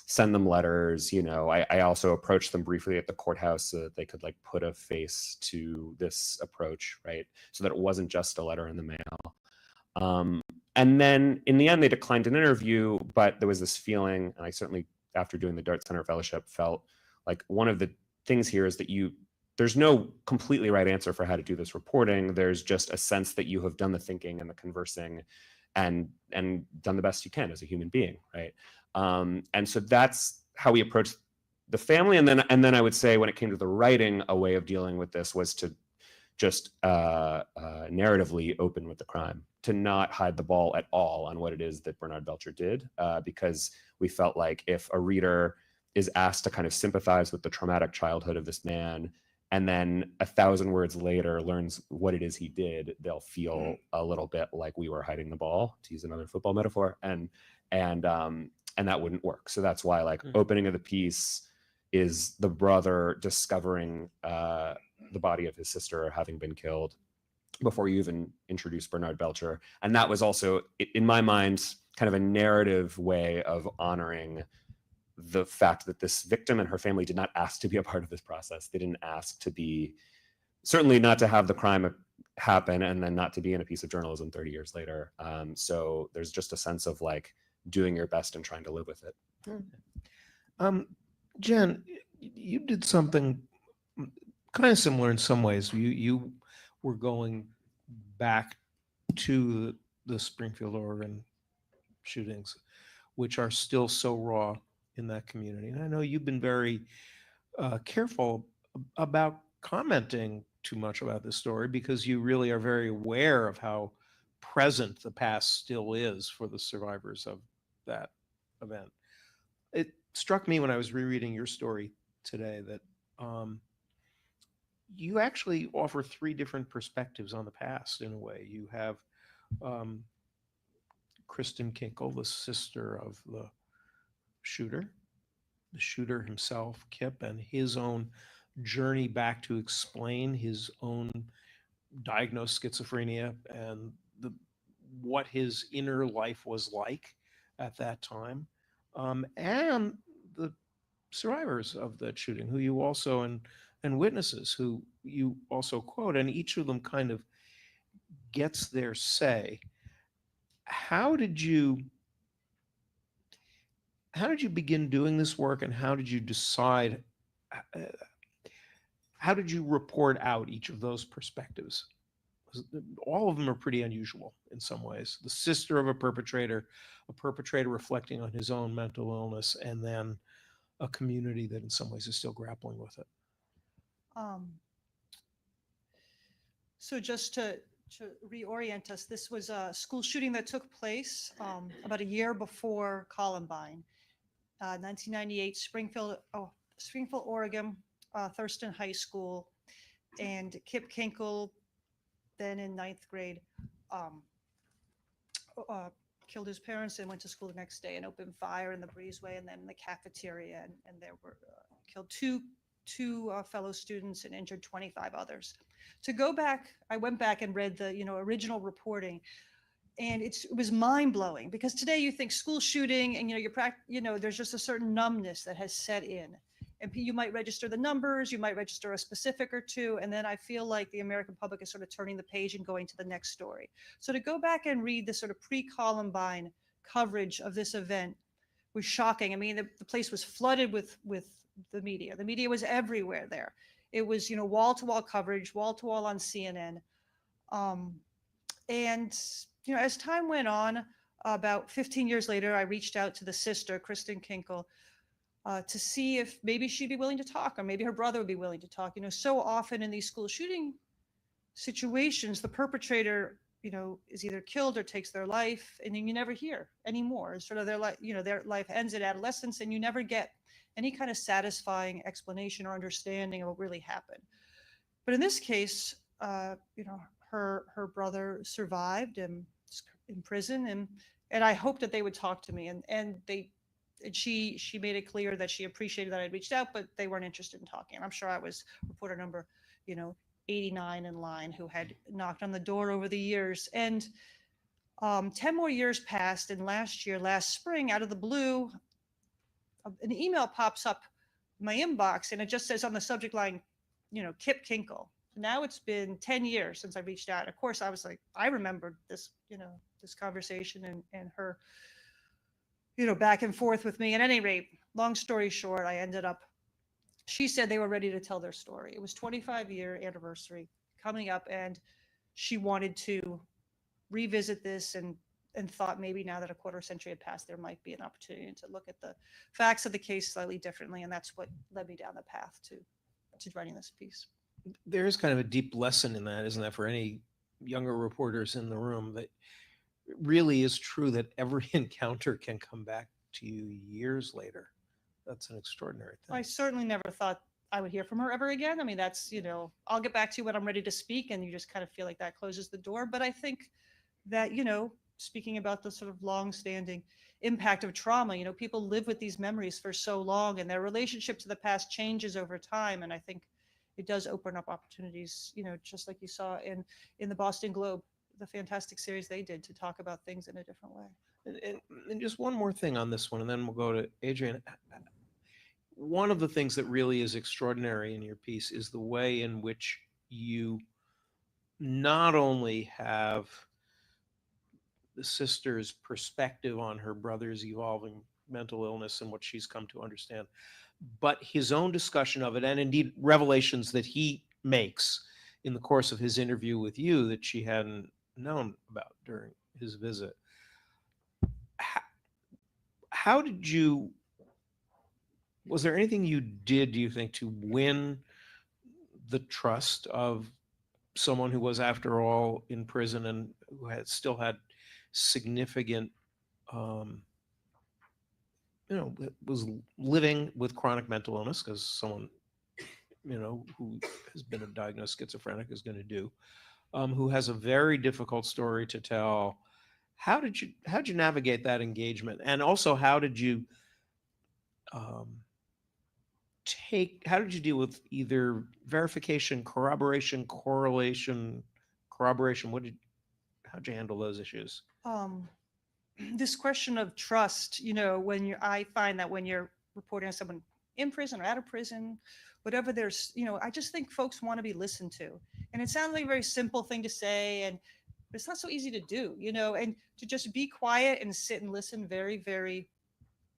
send them letters. I also approached them briefly at the courthouse so that they could put a face to this approach, right? So that it wasn't just a letter in the mail. And then in the end, they declined an interview, but there was this feeling, and I certainly, after doing the Dart Center Fellowship, felt like one of the things here is that there's no completely right answer for how to do this reporting. There's just a sense that you have done the thinking and the conversing and done the best you can as a human being, right? And so that's how we approached the family. And then I would say, when it came to the writing, a way of dealing with this was to just narratively open with the crime, to not hide the ball at all on what it is that Bernard Belcher did, because we felt like if a reader is asked to kind of sympathize with the traumatic childhood of this man, and then 1,000 words later learns what it is he did, they'll feel a little bit like we were hiding the ball, to use another football metaphor, and that wouldn't work. So that's why opening of the piece is the brother discovering the body of his sister having been killed before you even introduce Bernard Belcher. And that was also, in my mind, kind of a narrative way of honoring the fact that this victim and her family did not ask to be a part of this process. They didn't ask to be, certainly not to have the crime happen, and then not to be in a piece of journalism 30 years later. So there's just a sense of doing your best and trying to live with it. Jen, you did something kind of similar in some ways. You were going back to the Springfield, Oregon shootings, which are still so raw in that community. And I know you've been very careful about commenting too much about this story, because you really are very aware of how present the past still is for the survivors of that event. It struck me when I was rereading your story today that you actually offer three different perspectives on the past in a way. You have um, Kristen Kinkle, the sister of the shooter himself, Kip, and his own journey back to explain his own diagnosed schizophrenia and what his inner life was like at that time, and the survivors of that shooting, who you also and witnesses who you also quote, and each of them kind of gets their say. How did you begin doing this work, and how did you decide? Uh, how did you report out each of those perspectives? All of them are pretty unusual in some ways. The sister of a perpetrator reflecting on his own mental illness, and then a community that in some ways is still grappling with it. Um, so just to reorient us, this was a school shooting that took place about a year before Columbine, 1998, Springfield, Oregon, Thurston High School, and Kip Kinkle, then in ninth grade, killed his parents and went to school the next day and opened fire in the breezeway and then in the cafeteria, and there were killed two fellow students and injured 25 others. To go back, I went back and read the original reporting, and it was mind-blowing, because today you think school shooting and there's just a certain numbness that has set in, and you might register the numbers, you might register a specific or two, and then I feel like the American public is sort of turning the page and going to the next story. So to go back and read the sort of pre-Columbine coverage of this event was shocking. I mean, the place was flooded with the media. The media was everywhere there. It was, wall-to-wall coverage, wall-to-wall on CNN. And, as time went on, about 15 years later, I reached out to the sister, Kristen Kinkle, to see if maybe she'd be willing to talk, or maybe her brother would be willing to talk. So often in these school shooting situations, the perpetrator, is either killed or takes their life, and then you never hear anymore. It's sort of their life, their life ends at adolescence, and you never get any kind of satisfying explanation or understanding of what really happened. But in this case, her brother survived and is in prison, and I hoped that they would talk to me, and she made it clear that she appreciated that I'd reached out, but they weren't interested in talking. And I'm sure I was reporter number, 89 in line who had knocked on the door over the years. And 10 more years passed, and last spring, out of the blue, an email pops up in my inbox, and it just says on the subject line, Kip Kinkle. Now it's been 10 years since I reached out. Of course, I was like, I remembered this, this conversation and her, back and forth with me. At any rate, long story short, she said they were ready to tell their story. It was 25-year anniversary coming up, and she wanted to revisit this and thought maybe now that a quarter century had passed, there might be an opportunity to look at the facts of the case slightly differently. And that's what led me down the path to writing this piece. There is kind of a deep lesson in that, isn't that, for any younger reporters in the room, that it really is true that every encounter can come back to you years later. That's an extraordinary thing. I certainly never thought I would hear from her ever again. I mean, that's, I'll get back to you when I'm ready to speak, and you just kind of feel like that closes the door. But I think that, speaking about the sort of long-standing impact of trauma, people live with these memories for so long, and their relationship to the past changes over time. And I think it does open up opportunities, just like you saw in the Boston Globe, the fantastic series they did to talk about things in a different way. And just one more thing on this one, and then we'll go to Adrian. One of the things that really is extraordinary in your piece is the way in which you not only have the sister's perspective on her brother's evolving mental illness and what she's come to understand, but his own discussion of it, and indeed revelations that he makes in the course of his interview with you that she hadn't known about during his visit. How did you, was there anything you did, do you think, to win the trust of someone who was, after all, in prison and who had still had significant, was living with chronic mental illness, because someone who has been diagnosed schizophrenic is going to do, who has a very difficult story to tell. How'd you navigate that engagement? And also, how did you deal with either verification, corroboration, correlation, corroboration? How'd you handle those issues? This question of trust, I find that when you're reporting on someone in prison or out of prison, whatever, I just think folks want to be listened to. And it sounds like a very simple thing to say, and it's not so easy to do, and to just be quiet and sit and listen very, very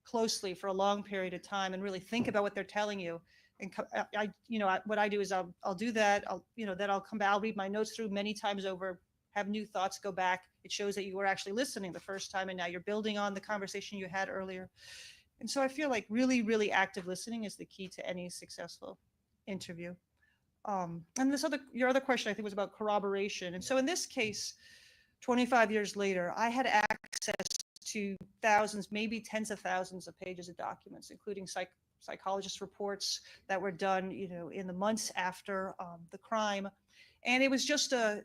closely for a long period of time and really think about what they're telling you. And what I do is I'll do that. Then I'll come back, I'll read my notes through many times over, have new thoughts, go back. It shows that you were actually listening the first time, and now you're building on the conversation you had earlier. And so I feel like really, really active listening is the key to any successful interview. And your other question, I think, was about corroboration. And so in this case, 25 years later, I had access to thousands, maybe tens of thousands of pages of documents, including psychologist reports that were done, in the months after the crime. And it was just an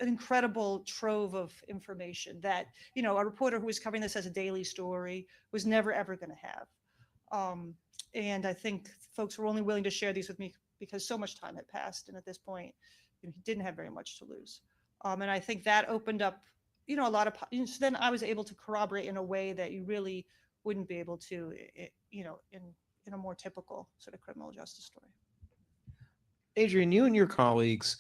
incredible trove of information that, a reporter who was covering this as a daily story was never, ever going to have. And I think folks were only willing to share these with me because so much time had passed. And at this point, he didn't have very much to lose. And I think that opened up, a lot of, so then I was able to corroborate in a way that you really wouldn't be able to, in a more typical sort of criminal justice story. Adrian, you and your colleagues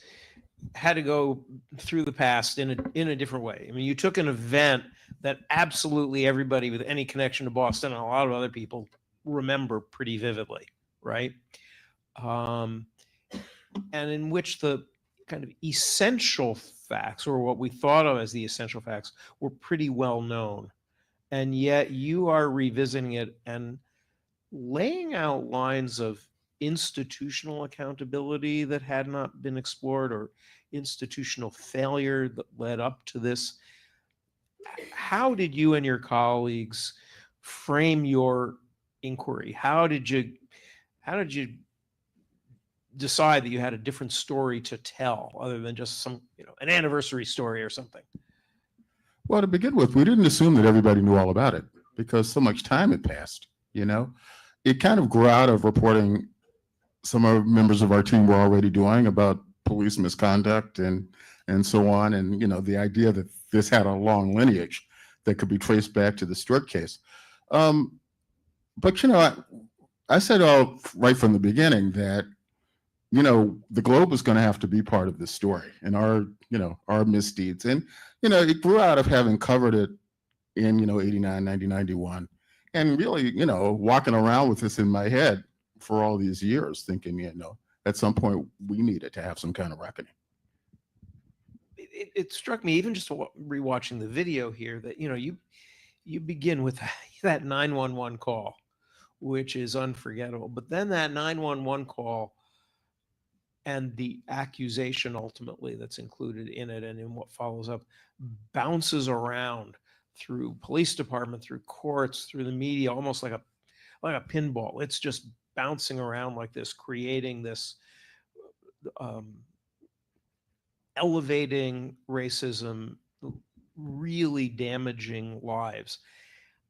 had to go through the past in a different way. I mean, you took an event that absolutely everybody with any connection to Boston and a lot of other people remember pretty vividly, right? And in which the kind of essential facts, or what we thought of as the essential facts, were pretty well known. And yet you are revisiting it and laying out lines of institutional accountability that had not been explored, or institutional failure that led up to this. How did you and your colleagues frame your inquiry? How did you decide that you had a different story to tell other than just some, an anniversary story or something? Well, to begin with, we didn't assume that everybody knew all about it because so much time had passed, It kind of grew out of reporting some of members of our team were already doing about police misconduct and so on. And, the idea that this had a long lineage that could be traced back to the Stewart case. But, I said right from the beginning that, the Globe was going to have to be part of this story and our misdeeds. And, it grew out of having covered it in, 89, 90, 91. And really, walking around with this in my head for all these years, thinking, at some point we needed to have some kind of reckoning. It struck me, even just rewatching the video here, that, you begin with that 911 call, which is unforgettable. But then that 911 call and the accusation ultimately that's included in it and in what follows up bounces around through police department, through courts, through the media, almost like a pinball. It's just bouncing around like this, creating this elevating racism, really damaging lives.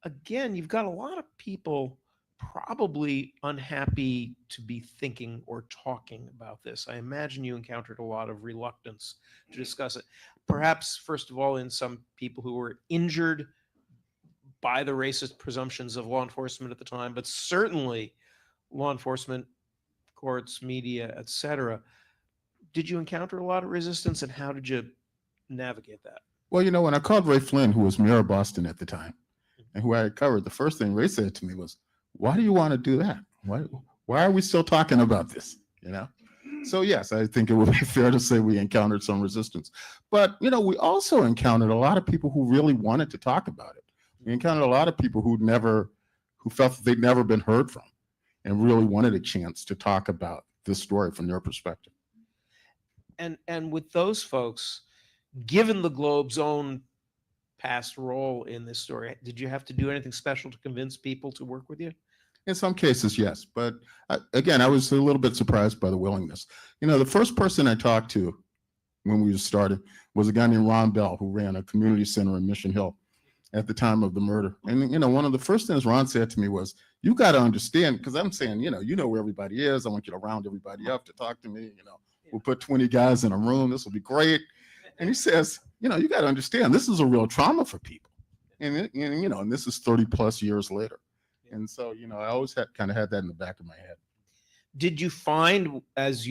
Again, you've got a lot of people probably unhappy to be thinking or talking about this. I imagine you encountered a lot of reluctance to discuss it. Perhaps, first of all, in some people who were injured by the racist presumptions of law enforcement at the time, but certainly law enforcement, courts, media, etc. Did you encounter a lot of resistance, and how did you navigate that? Well, when I called Ray Flynn, who was mayor of Boston at the time, and who I had covered, the first thing Ray said to me was, "Why do you want to do that? Why are we still talking about this?" So yes, I think it would be fair to say we encountered some resistance. But we also encountered a lot of people who really wanted to talk about it. We encountered a lot of people who felt that they'd never been heard from and really wanted a chance to talk about this story from their perspective. And with those folks, given the Globe's own past role in this story, did you have to do anything special to convince people to work with you? In some cases, yes. But again, I was a little bit surprised by the willingness. You know, the first person I talked to when we started was a guy named Ron Bell, who ran a community center in Mission Hill at the time of the murder. And, you know, one of the first things Ron said to me was, you got to understand, because I'm saying, you know where everybody is. I want you to round everybody up to talk to me. You know, we'll put 20 guys in a room. This will be great. And he says, you know, you got to understand, this is a real trauma for people. And you know, and this is 30 plus years later. And so, you know, I always kind of had that in the back of my head. Did you find as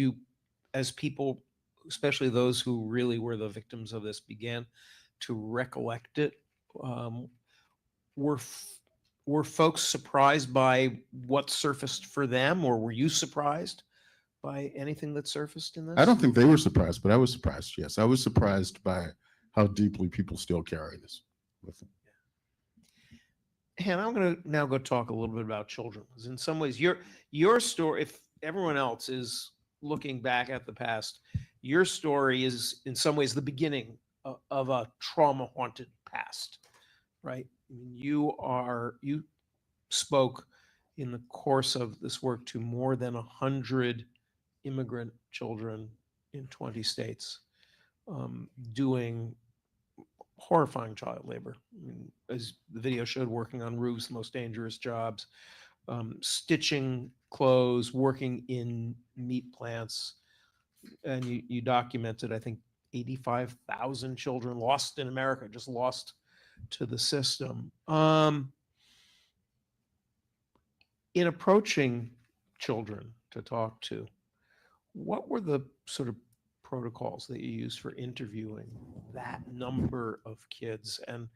people, especially those who really were the victims of this, began to recollect it, were folks surprised by what surfaced for them, or were you surprised by anything that surfaced in this? I don't think they were surprised, but I was surprised. Yes, I was surprised by how deeply people still carry this with them. And I'm going to now go talk a little bit about children, because in some ways your story, if everyone else is looking back at the past, your story is in some ways the beginning of a trauma haunted past, right? I mean, you spoke in the course of this work to more than 100 immigrant children in 20 states, doing horrifying child labor. I mean, as the video showed, working on roofs, the most dangerous jobs, stitching clothes, working in meat plants. And you documented, I think, 85,000 children lost in America, just lost to the system. In approaching children to talk to, what were the sort of protocols that you used for interviewing that number of kids, and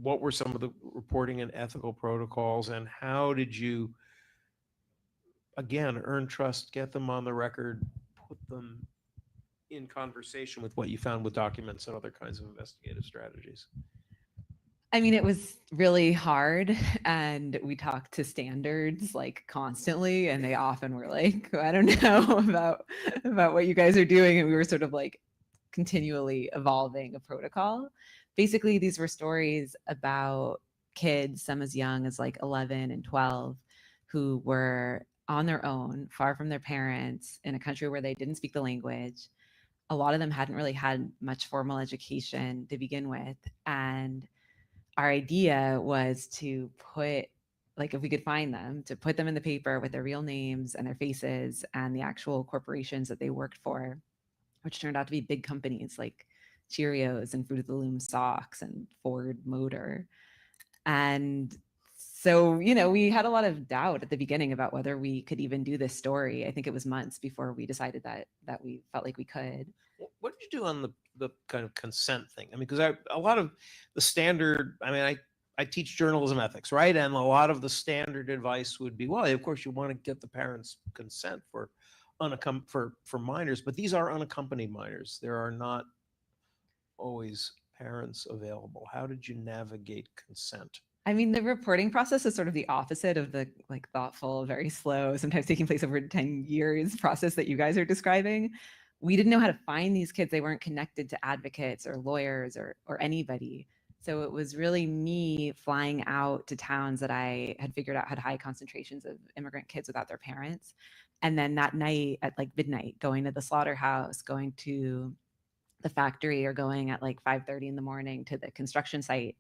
what were some of the reporting and ethical protocols, and how did you, again, earn trust, get them on the record, put them in conversation with what you found with documents and other kinds of investigative strategies? I mean, it was really hard, and we talked to standards like constantly, and they often were like, I don't know about what you guys are doing. And we were sort of like continually evolving a protocol. Basically, these were stories about kids, some as young as like 11 and 12, who were on their own, far from their parents, in a country where they didn't speak the language. A lot of them hadn't really had much formal education to begin with. And our idea was to put, like, if we could find them, to put them in the paper with their real names and their faces and the actual corporations that they worked for, which turned out to be big companies like Cheerios and Fruit of the Loom socks and Ford Motor. And so, you know, we had a lot of doubt at the beginning about whether we could even do this story. I think it was months before we decided that we felt like we could. What did you do on the kind of consent thing? I mean, because a lot of the standard, I mean, I teach journalism ethics, right? And a lot of the standard advice would be, well, of course you want to get the parents' consent for minors, but these are unaccompanied minors. There are not always parents available. How did you navigate consent? I mean, the reporting process is sort of the opposite of the like thoughtful, very slow, sometimes taking place over 10 years process that you guys are describing. We didn't know how to find these kids. They weren't connected to advocates or lawyers or anybody. So it was really me flying out to towns that I had figured out had high concentrations of immigrant kids without their parents. And then that night at like midnight, going to the slaughterhouse, going to the factory, or going at like 5:30 in the morning to the construction site,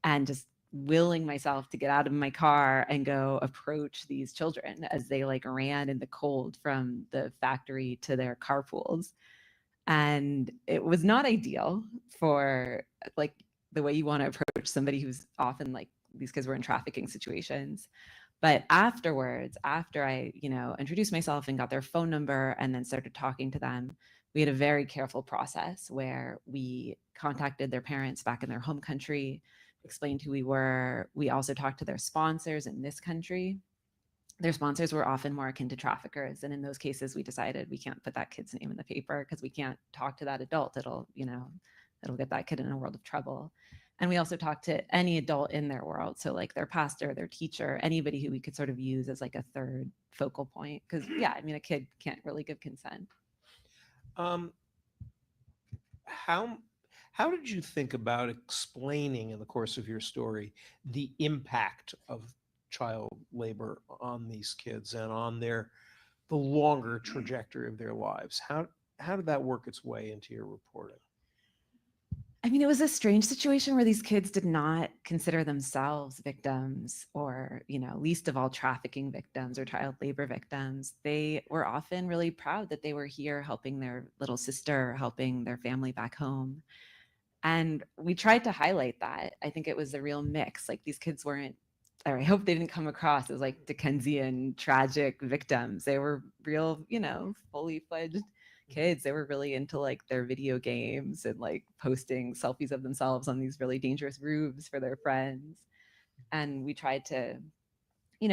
and just willing myself to get out of my car and go approach these children as they like ran in the cold from the factory to their carpools. And it was not ideal for like the way you want to approach somebody who's often like, these kids were in trafficking situations. But afterwards, after I, you know, introduced myself and got their phone number and then started talking to them, we had a very careful process where we contacted their parents back in their home country, explained who we were. We also talked to their sponsors in this country. Their sponsors were often more akin to traffickers. And in those cases, we decided we can't put that kid's name in the paper because we can't talk to that adult. It'll get that kid in a world of trouble. And we also talked to any adult in their world. So like their pastor, their teacher, anybody who we could sort of use as like a third focal point. Because yeah, I mean, a kid can't really give consent. How did you think about explaining in the course of your story the impact of child labor on these kids and on the longer trajectory of their lives? How did that work its way into your reporting? I mean, it was a strange situation where these kids did not consider themselves victims or, least of all trafficking victims or child labor victims. They were often really proud that they were here helping their little sister, helping their family back home. And we tried to highlight that. I think it was a real mix. Like these kids weren't, or I hope they didn't come across as like Dickensian tragic victims. They were real, fully fledged kids. They were really into like their video games and like posting selfies of themselves on these really dangerous roofs for their friends. And we tried to,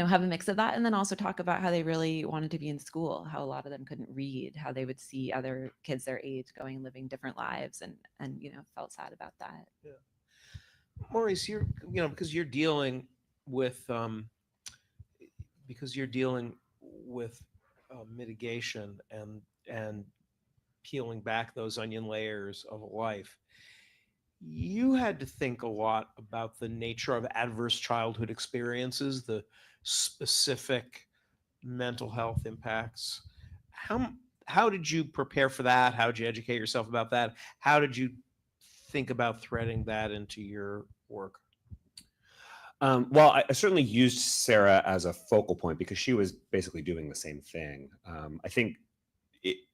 have a mix of that, and then also talk about how they really wanted to be in school, how a lot of them couldn't read, how they would see other kids their age going and living different lives, and felt sad about that. Yeah. Maurice, because you're dealing with mitigation and peeling back those onion layers of life, you had to think a lot about the nature of adverse childhood experiences, the specific mental health impacts. How did you prepare for that? How did you educate yourself about that? How did you think about threading that into your work? Well, I certainly used Sarah as a focal point because she was basically doing the same thing. I think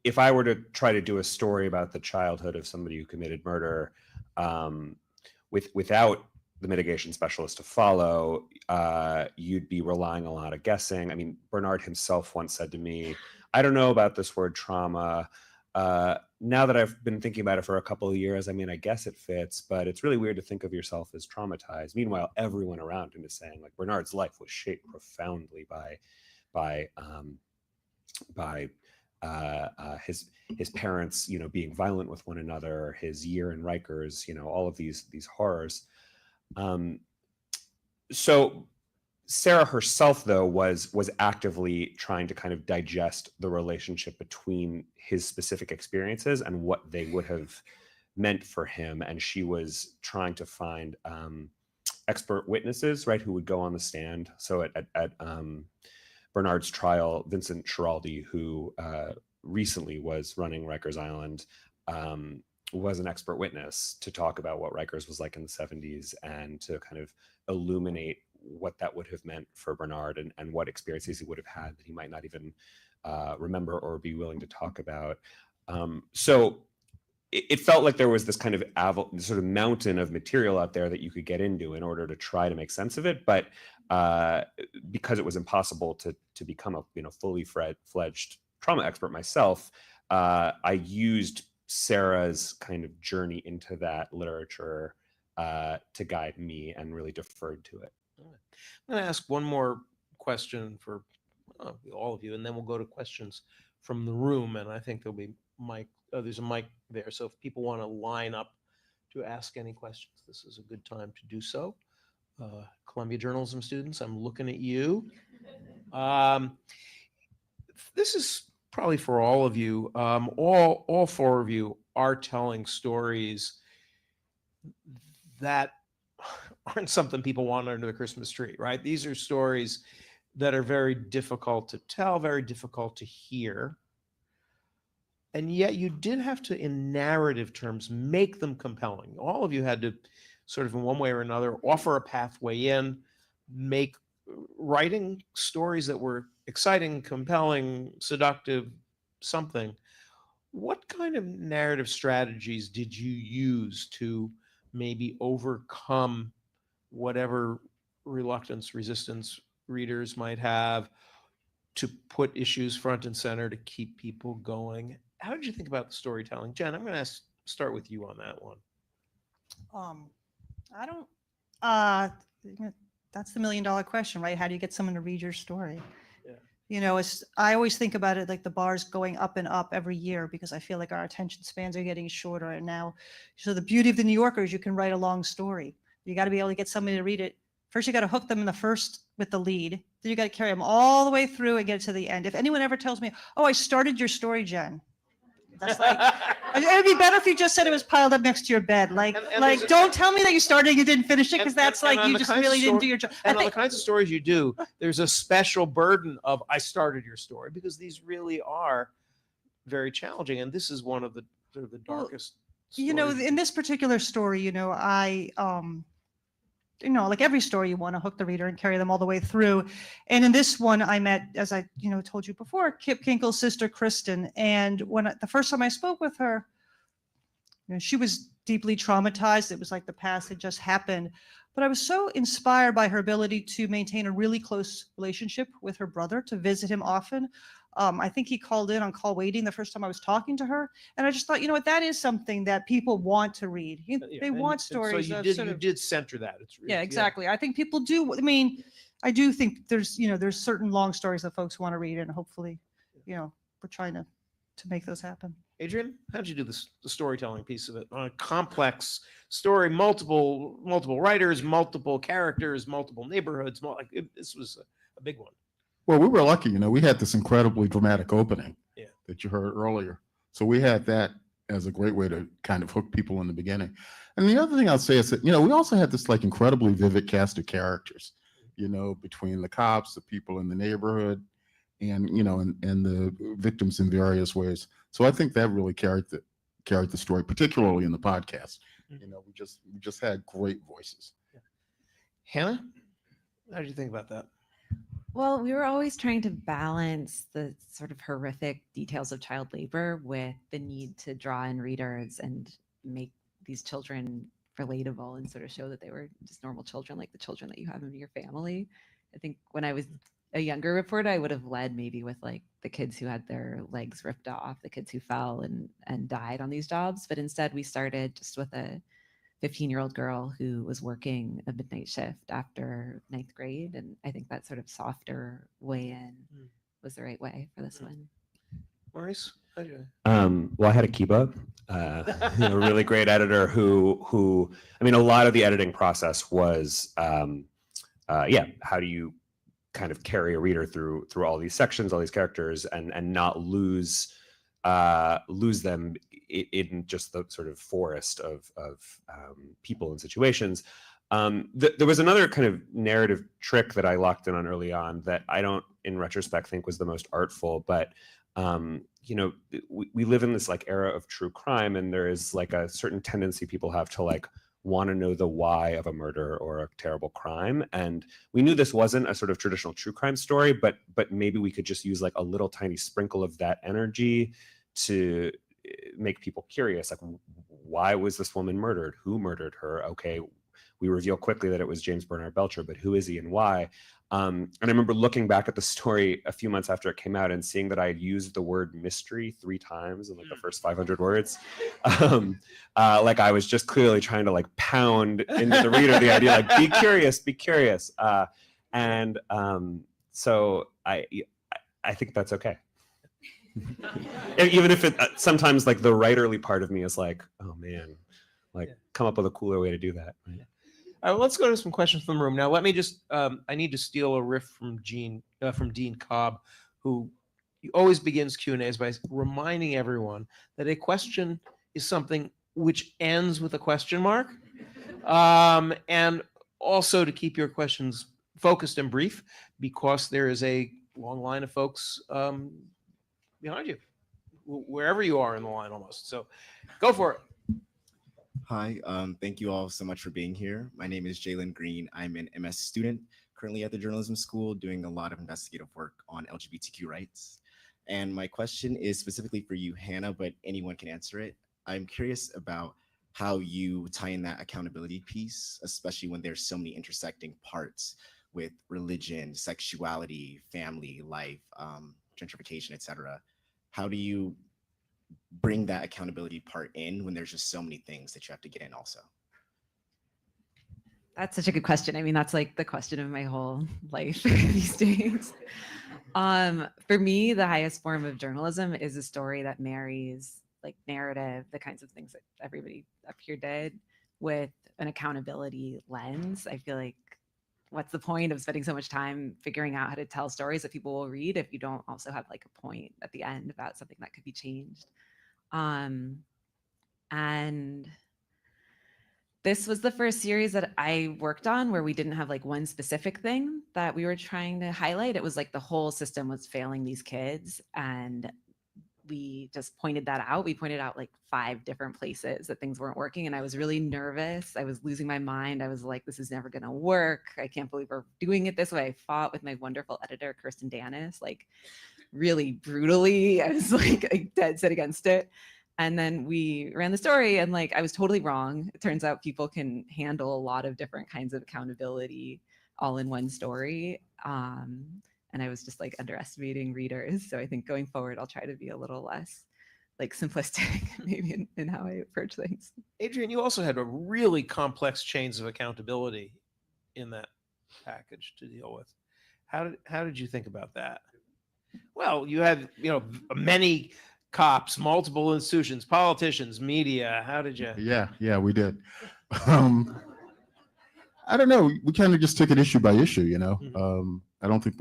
if I were to try to do a story about the childhood of somebody who committed murder, without the mitigation specialist to follow, you'd be relying a lot of guessing. I mean, Bernard himself once said to me, "I don't know about this word trauma. Now that I've been thinking about it for a couple of years, I mean, I guess it fits, but it's really weird to think of yourself as traumatized." Meanwhile, everyone around him is saying, like, Bernard's life was shaped profoundly by his parents, being violent with one another, his year in Rikers, all of these horrors. So Sarah herself, though, was actively trying to kind of digest the relationship between his specific experiences and what they would have meant for him, and she was trying to find expert witnesses, right, who would go on the stand. So at Bernard's trial, Vincent Schiraldi, who recently was running Rikers Island, was an expert witness to talk about what Rikers was like in the 70s and to kind of illuminate what that would have meant for Bernard and what experiences he would have had that he might not even remember or be willing to talk about. So it felt like there was this kind of sort of mountain of material out there that you could get into in order to try to make sense of it. But because it was impossible to become a fully fledged trauma expert myself, I used Sarah's kind of journey into that literature to guide me and really deferred to it. I'm going to ask one more question for all of you, and then we'll go to questions from the room. And I think there'll be there's a mic there. So if people want to line up to ask any questions, this is a good time to do so. Columbia journalism students, I'm looking at you. This is probably for all of you. All four of you are telling stories that aren't something people want under the Christmas tree, right? These are stories that are very difficult to tell, very difficult to hear. And yet you did have to, in narrative terms, make them compelling. All of you had to sort of in one way or another offer a pathway in, make writing stories that were exciting, compelling, seductive, something. What kind of narrative strategies did you use to maybe overcome whatever reluctance, resistance readers might have to put issues front and center to keep people going? How did you think about the storytelling? Jen, I'm going to start with you on that one. I don't, that's the $1 million question, right? How do you get someone to read your story? Yeah. I always think about it like the bar's going up and up every year because I feel like our attention spans are getting shorter. And now, so the beauty of the New Yorker is you can write a long story. You got to be able to get somebody to read it. First, you got to hook them in the first with the lead. Then you got to carry them all the way through and get to the end. If anyone ever tells me, "Oh, I started your story, Jen," That's like, it'd be better if you just said it was piled up next to your bed. Like, And like, there's a- don't tell me that you started and you didn't finish it, because that's and like on you the just kinds of really didn't do your job. I And on the think, kinds of stories you do, there's a special burden of I started your story, because these really are very challenging, and this is one of the sort of the Well, darkest. you know, stories. in this particular story, like every story, you want to hook the reader and carry them all the way through. And in this one, I met, as I, told you before, Kip Kinkle's sister, Kristen. And the first time I spoke with her, she was deeply traumatized. It was like the past had just happened. But I was so inspired by her ability to maintain a really close relationship with her brother, to visit him often. I think he called in on call waiting the first time I was talking to her. And I just thought, that is something that people want to read. Yeah, They and- want and stories. So of you sort of- did center that. It's yeah, exactly. I think people do. I mean, I do think there's certain long stories that folks want to read, and hopefully, we're trying to make those happen. Adrian, how did you do the storytelling piece of it on a complex story, multiple writers, multiple characters, multiple neighborhoods? This was a big one. Well, we were lucky, we had this incredibly dramatic opening Yeah. that you heard earlier. So we had that as a great way to kind of hook people in the beginning. And the other thing I'll say is that, we also had this like incredibly vivid cast of characters, between the cops, the people in the neighborhood, and, and the victims in various ways. So I think that really carried the story, particularly in the podcast. We just had great voices. Hannah, how did you think about that? Well, we were always trying to balance the sort of horrific details of child labor with the need to draw in readers and make these children relatable and sort of show that they were just normal children, like the children that you have in your family. I think when I was a younger reporter, I would have led maybe with like the kids who had their legs ripped off, the kids who fell and died on these jobs. But instead, we started just with a 15-year-old girl who was working a midnight shift after 9th grade. And I think that sort of softer way in was the right way for this one. Maurice? How did you- Well, I had Akiba, a really great editor who, I mean, a lot of the editing process was, how do you kind of carry a reader through all these sections, all these characters, and not lose them in just the sort of forest of people and situations. There was another kind of narrative trick that I locked in on early on that I don't, in retrospect, think was the most artful, but we live in this like era of true crime, and there is like a certain tendency people have to like want to know the why of a murder or a terrible crime. And we knew this wasn't a sort of traditional true crime story, but maybe we could just use like a little tiny sprinkle of that energy to make people curious. Like, why was this woman murdered? Who murdered her? Okay, we reveal quickly that it was James Bernard Belcher, but who is he and why? And I remember looking back at the story a few months after it came out and seeing that I had used the word mystery 3 times in like the first 500 words. Like I was just clearly trying to like pound into the reader the idea, like, be curious, be curious. So I think that's okay. Even if it sometimes like the writerly part of me is like, oh man, like come up with a cooler way to do that. Right? Let's go to some questions from the room. Now, let me just, I need to steal a riff from Dean Cobb, who always begins Q&As by reminding everyone that a question is something which ends with a question mark. And also to keep your questions focused and brief, because there is a long line of folks behind you, wherever you are in the line almost. So go for it. Hi, thank you all so much for being here. My name is Jalen Green. I'm an MS student currently at the journalism school doing a lot of investigative work on LGBTQ rights. And my question is specifically for you, Hannah, but anyone can answer it. I'm curious about how you tie in that accountability piece, especially when there's so many intersecting parts with religion, sexuality, family, life, gentrification, etc. How do you bring that accountability part in when there's just so many things that you have to get in also? That's such a good question. I mean, that's like the question of my whole life these days. For me, the highest form of journalism is a story that marries like narrative, the kinds of things that everybody up here did, with an accountability lens. I feel like what's the point of spending so much time figuring out how to tell stories that people will read if you don't also have like a point at the end about something that could be changed? And this was the first series that I worked on where we didn't have like one specific thing that we were trying to highlight. It was like the whole system was failing these kids, and we just pointed that out. We pointed out like 5 different places that things weren't working, and I was really nervous. I was losing my mind. I was like, this is never going to work. I can't believe we're doing it this way. I fought with my wonderful editor, Kirsten Danis, like really brutally. I was like dead set against it. And then we ran the story, and like I was totally wrong. It turns out people can handle a lot of different kinds of accountability all in one story. And I was just like underestimating readers. So I think going forward, I'll try to be a little less like simplistic maybe in how I approach things. Adrian, you also had a really complex chains of accountability in that package to deal with. How did you think about that? Well, you had, many cops, multiple institutions, politicians, media. How did you? Yeah, we did. I don't know. We kind of just took it issue by issue, I don't think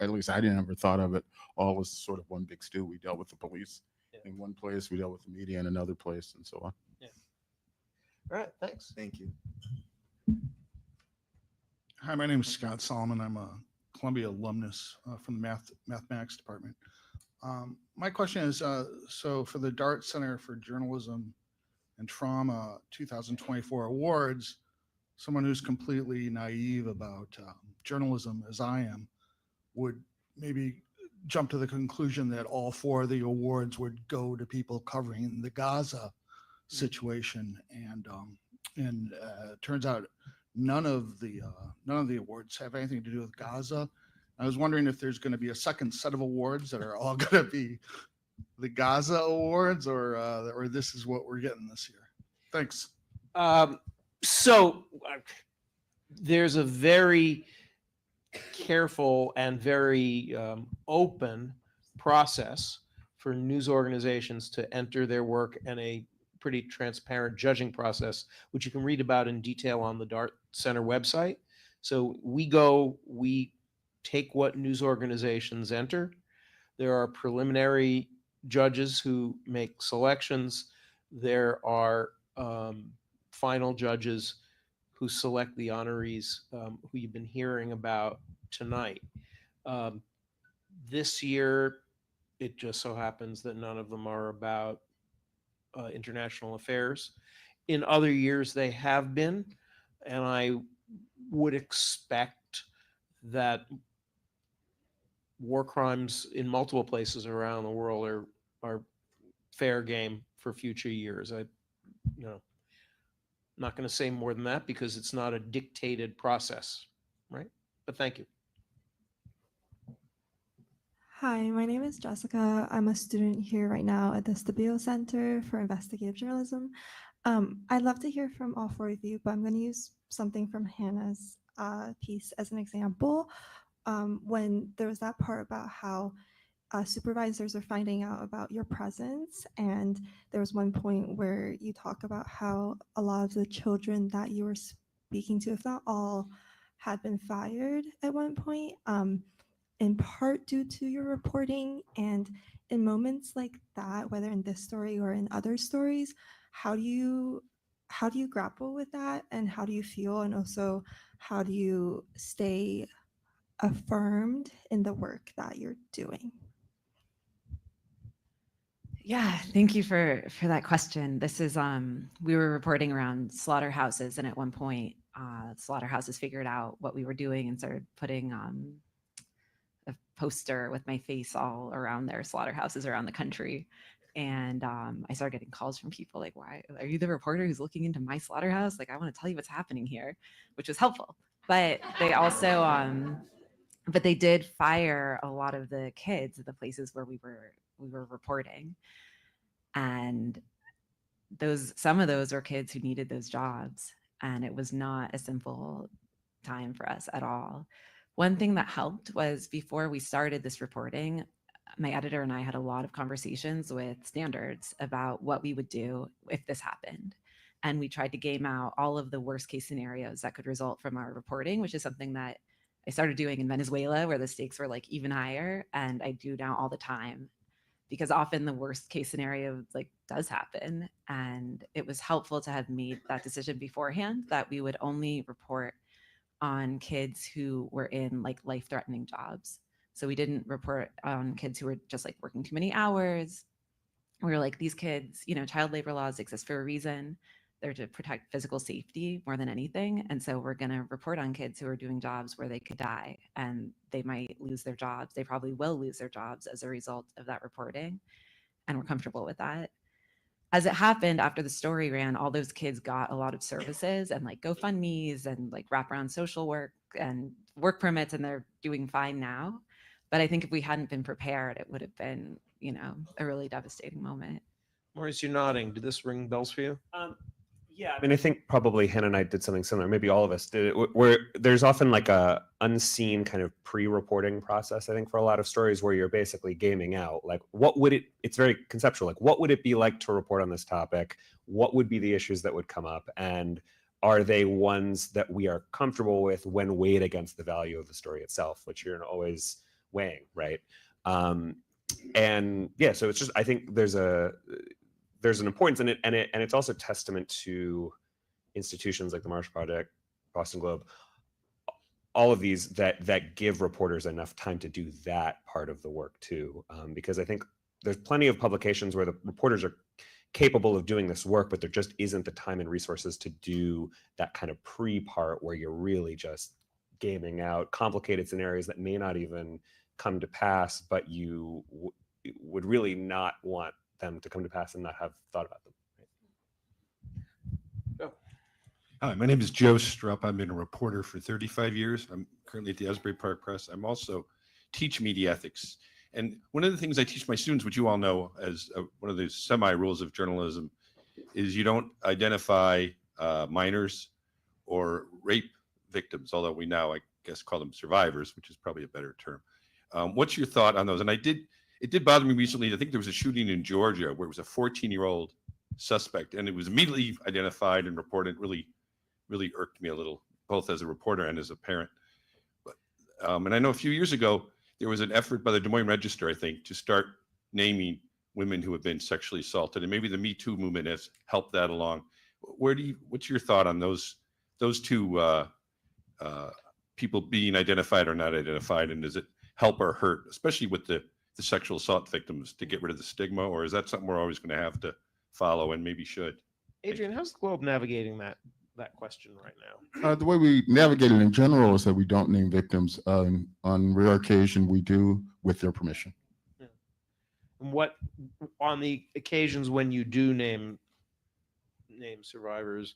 at least I didn't ever thought of it all as sort of one big stew. We dealt with the police in one place, we dealt with the media in another place, and so on. Yeah. All right, thanks. Thank you. Hi, my name is Scott Solomon. I'm a Columbia alumnus from the mathematics department. My question is, so for the Dart Center for Journalism and Trauma 2024 awards, someone who's completely naive about journalism, as I am, would maybe jump to the conclusion that all 4 of the awards would go to people covering the Gaza situation, and it turns out none of the awards have anything to do with Gaza. I was wondering if there's going to be a second set of awards that are all going to be the Gaza awards, or this is what we're getting this year. Thanks. So there's a very careful and very open process for news organizations to enter their work, and a pretty transparent judging process, which you can read about in detail on the Dart Center website. So we take what news organizations enter. There are preliminary judges who make selections. There are final judges who select the honorees, who you've been hearing about tonight. This year, it just so happens that none of them are about international affairs. In other years, they have been, and I would expect that war crimes in multiple places around the world are fair game for future years. Not going to say more than that because it's not a dictated process, right? But thank you. Hi, my name is Jessica. I'm a student here right now at the Stabile Center for Investigative Journalism. I'd love to hear from all 4 of you, but I'm going to use something from Hannah's piece as an example. When there was that part about how supervisors are finding out about your presence, and there was one point where you talk about how a lot of the children that you were speaking to, if not all, had been fired at one point, in part due to your reporting. And in moments like that, whether in this story or in other stories, how do you grapple with that, and how do you feel, and also how do you stay affirmed in the work that you're doing? Yeah, thank you for that question. This is we were reporting around slaughterhouses, and at one point, slaughterhouses figured out what we were doing and started putting a poster with my face all around their slaughterhouses around the country. And I started getting calls from people like, "Why are you the reporter who's looking into my slaughterhouse? Like, I want to tell you what's happening here," which was helpful. But they also, but they did fire a lot of the kids at the places where we were reporting, and some of those were kids who needed those jobs, and it was not a simple time for us at all. One thing that helped was before we started this reporting, my editor and I had a lot of conversations with standards about what we would do if this happened. And we tried to game out all of the worst case scenarios that could result from our reporting, which is something that I started doing in Venezuela, where the stakes were like even higher. And I do now all the time, because often the worst case scenario like does happen. And it was helpful to have made that decision beforehand that we would only report on kids who were in like life-threatening jobs. So we didn't report on kids who were just like working too many hours. We were like, these kids, you know, child labor laws exist for a reason. They're to protect physical safety more than anything. And so we're going to report on kids who are doing jobs where they could die and they might lose their jobs. They probably will lose their jobs as a result of that reporting. And we're comfortable with that. As it happened, after the story ran, all those kids got a lot of services and like GoFundMes and like wraparound social work and work permits, and they're doing fine now. But I think if we hadn't been prepared, it would have been, you know, a really devastating moment. Maurice, you're nodding. Did this ring bells for you? Yeah, I mean, I think probably Hannah and I did something similar. Maybe all of us did it. Where there's often like a unseen kind of pre-reporting process. I think for a lot of stories where you're basically gaming out, like what would it? It's very conceptual. Like what would it be like to report on this topic? What would be the issues that would come up, and are they ones that we are comfortable with when weighed against the value of the story itself, which you're always weighing, right? And yeah, so it's just I think there's an importance in it, and it's also testament to institutions like the Marshall Project, Boston Globe, all of these that give reporters enough time to do that part of the work too. Because I think there's plenty of publications where the reporters are capable of doing this work, but there just isn't the time and resources to do that kind of pre-part where you're really just gaming out complicated scenarios that may not even come to pass, but you would really not want them to come to pass and not have thought about them. Right? Hi, my name is Joe Strupp. I've been a reporter for 35 years. I'm currently at the Asbury Park Press. I'm also teach media ethics. And one of the things I teach my students, which you all know as one of the semi-rules of journalism, is you don't identify minors or rape victims, although we now, I guess, call them survivors, which is probably a better term. What's your thought on those? And it did bother me recently. I think there was a shooting in Georgia where it was a 14-year-old suspect, and it was immediately identified and reported. Really irked me a little, both as a reporter and as a parent. But and I know a few years ago there was an effort by the Des Moines Register, I think, to start naming women who have been sexually assaulted, and maybe the Me Too movement has helped that along. What's your thought on those two people being identified or not identified, and does it help or hurt, especially with the sexual assault victims, to get rid of the stigma, or is that something we're always going to have to follow and maybe should? Adrian, how's the Globe navigating that question right now? The way we navigate it in general is that we don't name victims. On rare occasion, we do with their permission. Yeah. And what, on the occasions when you do name survivors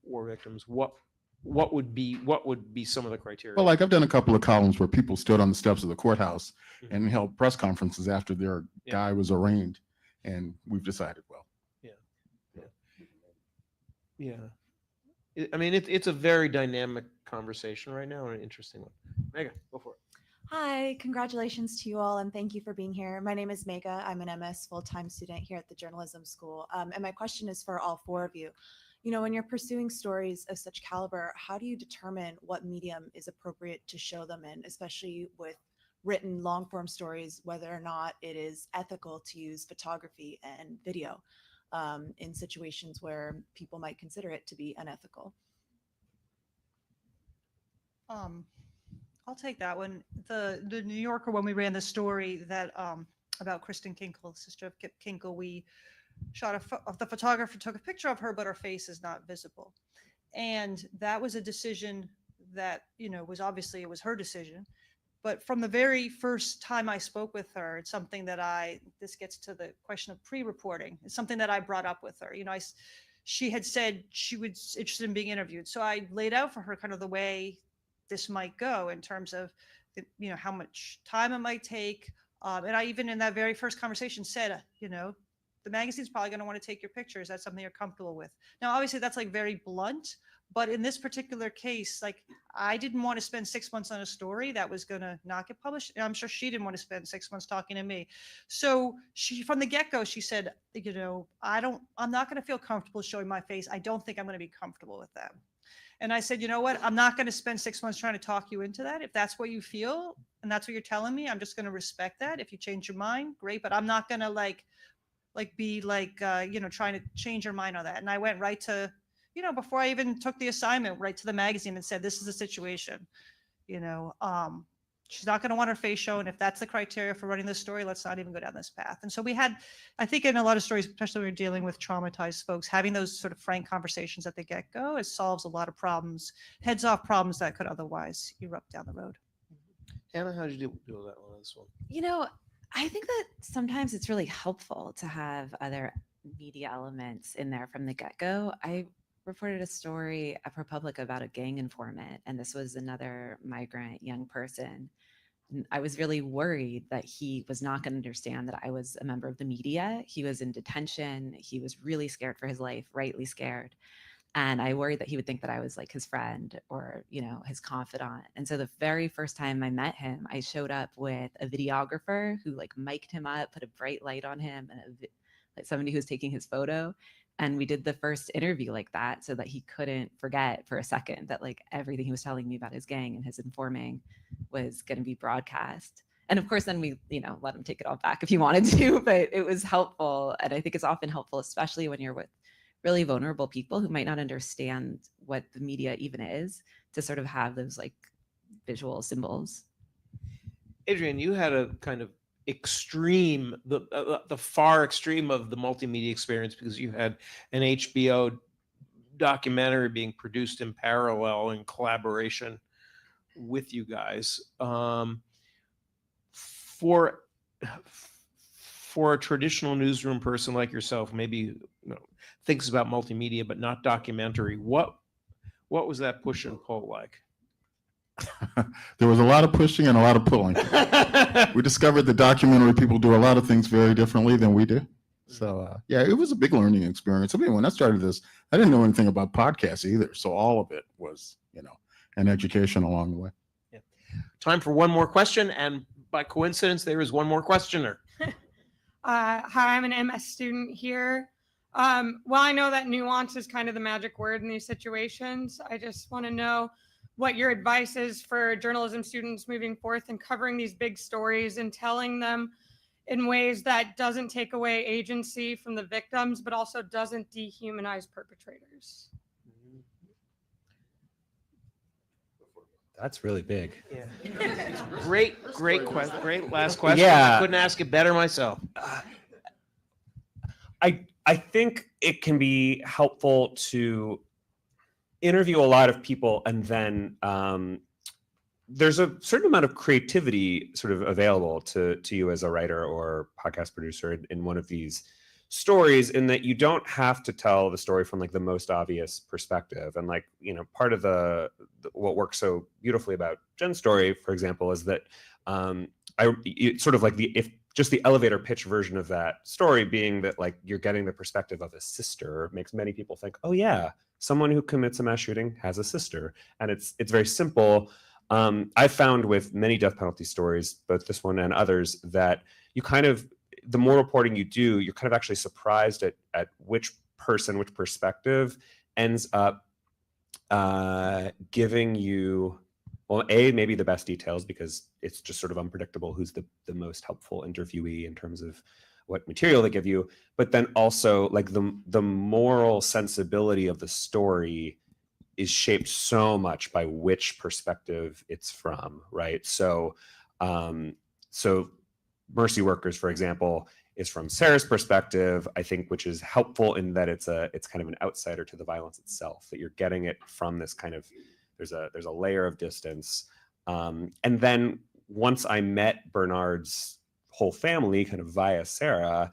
or victims, what would be some of the criteria? Well, like I've done a couple of columns where people stood on the steps of the courthouse and held press conferences after their guy was arraigned, and we've decided, well. Yeah. I mean, it's a very dynamic conversation right now and an interesting one. Megan, go for it. Hi, congratulations to you all, and thank you for being here. My name is Mega. I'm an MS full-time student here at the Journalism School, and my question is for all four of you. You know, when you're pursuing stories of such caliber, how do you determine what medium is appropriate to show them in, especially with written long-form stories, whether or not it is ethical to use photography and video in situations where people might consider it to be unethical? I'll take that one. The New Yorker, when we ran the story that about Kristen Kinkle, sister of Kip Kinkle, we shot the photographer took a picture of her, but her face is not visible. And that was a decision that, you know, was obviously it was her decision. But from the very first time I spoke with her, it's something that this gets to the question of pre-reporting. It's something that I brought up with her. You know, she had said she was interested in being interviewed. So I laid out for her kind of the way this might go in terms of, you know, how much time it might take. And I even in that very first conversation said, you know, the magazine's probably going to want to take your pictures. That's something you're comfortable with. Now, obviously that's like very blunt, but in this particular case, like I didn't want to spend 6 months on a story that was going to not get published. And I'm sure she didn't want to spend 6 months talking to me. So she, from the get-go, she said, you know, I'm not going to feel comfortable showing my face. I don't think I'm going to be comfortable with that. And I said, you know what? I'm not going to spend 6 months trying to talk you into that. If that's what you feel and that's what you're telling me, I'm just going to respect that. If you change your mind, great. But I'm not going to be trying to change your mind on that. And I went right to, before I even took the assignment, right to the magazine and said, this is the situation. She's not going to want her face shown. If that's the criteria for running this story, let's not even go down this path. And so we had, I think in a lot of stories, especially when we're dealing with traumatized folks, having those sort of frank conversations at the get-go, it solves a lot of problems, heads off problems that could otherwise erupt down the road. Hannah, how did you do that one? This one? I think that sometimes it's really helpful to have other media elements in there from the get-go. I reported a story at ProPublica about a gang informant, and this was another migrant young person. And I was really worried that he was not going to understand that I was a member of the media. He was in detention. He was really scared for his life, rightly scared. And I worried that he would think that I was like his friend or, his confidant. And so the very first time I met him, I showed up with a videographer who like mic'd him up, put a bright light on him, and like somebody who was taking his photo. And we did the first interview like that so that he couldn't forget for a second that like everything he was telling me about his gang and his informing was going to be broadcast. And of course, then we, let him take it all back if he wanted to, but it was helpful. And I think it's often helpful, especially when you're with really vulnerable people who might not understand what the media even is, to sort of have those like visual symbols. Adrian, you had a kind of extreme, the far extreme of the multimedia experience, because you had an HBO documentary being produced in parallel in collaboration with you guys. For a traditional newsroom person like yourself, maybe thinks about multimedia but not documentary, what was that push and pull like? There was a lot of pushing and a lot of pulling. We discovered that documentary people do a lot of things very differently than we do. So yeah, it was a big learning experience. I mean, when I started this, I didn't know anything about podcasts either. So all of it was, an education along the way. Yeah. Time for one more question. And by coincidence, there is one more questioner. Hi, I'm an MS student here. Well, I know that nuance is kind of the magic word in these situations. I just want to know what your advice is for journalism students moving forth and covering these big stories and telling them in ways that doesn't take away agency from the victims, but also doesn't dehumanize perpetrators. That's really big. Yeah. Great question. Great last question. Yeah. I couldn't ask it better myself. I think it can be helpful to interview a lot of people, and then there's a certain amount of creativity sort of available to you as a writer or podcast producer in one of these stories, in that you don't have to tell the story from like the most obvious perspective. And like, part of the what works so beautifully about Jen's story, for example, is that it's sort of like just the elevator pitch version of that story being that like you're getting the perspective of a sister makes many people think, oh yeah, someone who commits a mass shooting has a sister. And it's very simple. I've found with many death penalty stories, both this one and others, that you kind of, the more reporting you do, you're kind of actually surprised at which perspective ends up giving you, well, maybe the best details, because it's just sort of unpredictable who's the most helpful interviewee in terms of what material they give you, but then also like the moral sensibility of the story is shaped so much by which perspective it's from, right? So Mercy Workers, for example, is from Sarah's perspective, I think, which is helpful in that it's kind of an outsider to the violence itself, that you're getting it from this kind of, there's a layer of distance. And then once I met Bernard's whole family kind of via Sarah,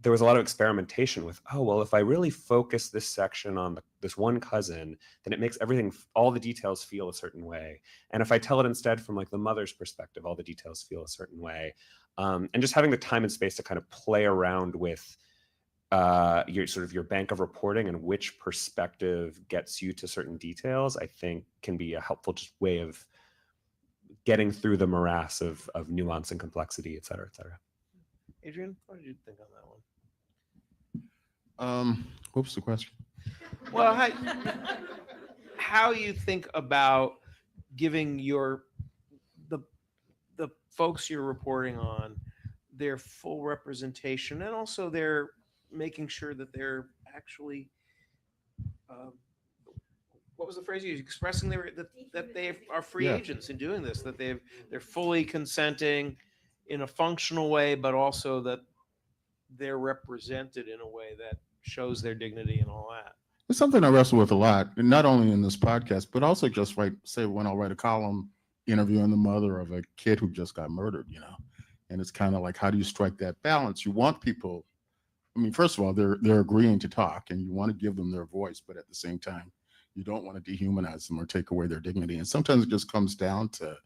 there was a lot of experimentation with, oh, well, if I really focus this section on this one cousin, then it makes everything, all the details feel a certain way. And if I tell it instead from like the mother's perspective, all the details feel a certain way. And just having the time and space to kind of play around with your bank of reporting and which perspective gets you to certain details, I think can be a helpful just way of getting through the morass of nuance and complexity, et cetera, et cetera. Adrian, what did you think on that one? What was the question? Well, how you think about giving the folks you're reporting on their full representation, and also they're making sure that they're actually what was the phrase you used? Expressing that they are free Yeah. agents in doing this, that they're fully consenting in a functional way, but also that they're represented in a way that shows their dignity and all that. It's something I wrestle with a lot, and not only in this podcast, but also just say when I'll write a column interviewing the mother of a kid who just got murdered, and it's kind of like, how do you strike that balance? You want people, I mean, first of all, they're agreeing to talk, and you want to give them their voice, but at the same time, you don't want to dehumanize them or take away their dignity. And sometimes it just comes down to,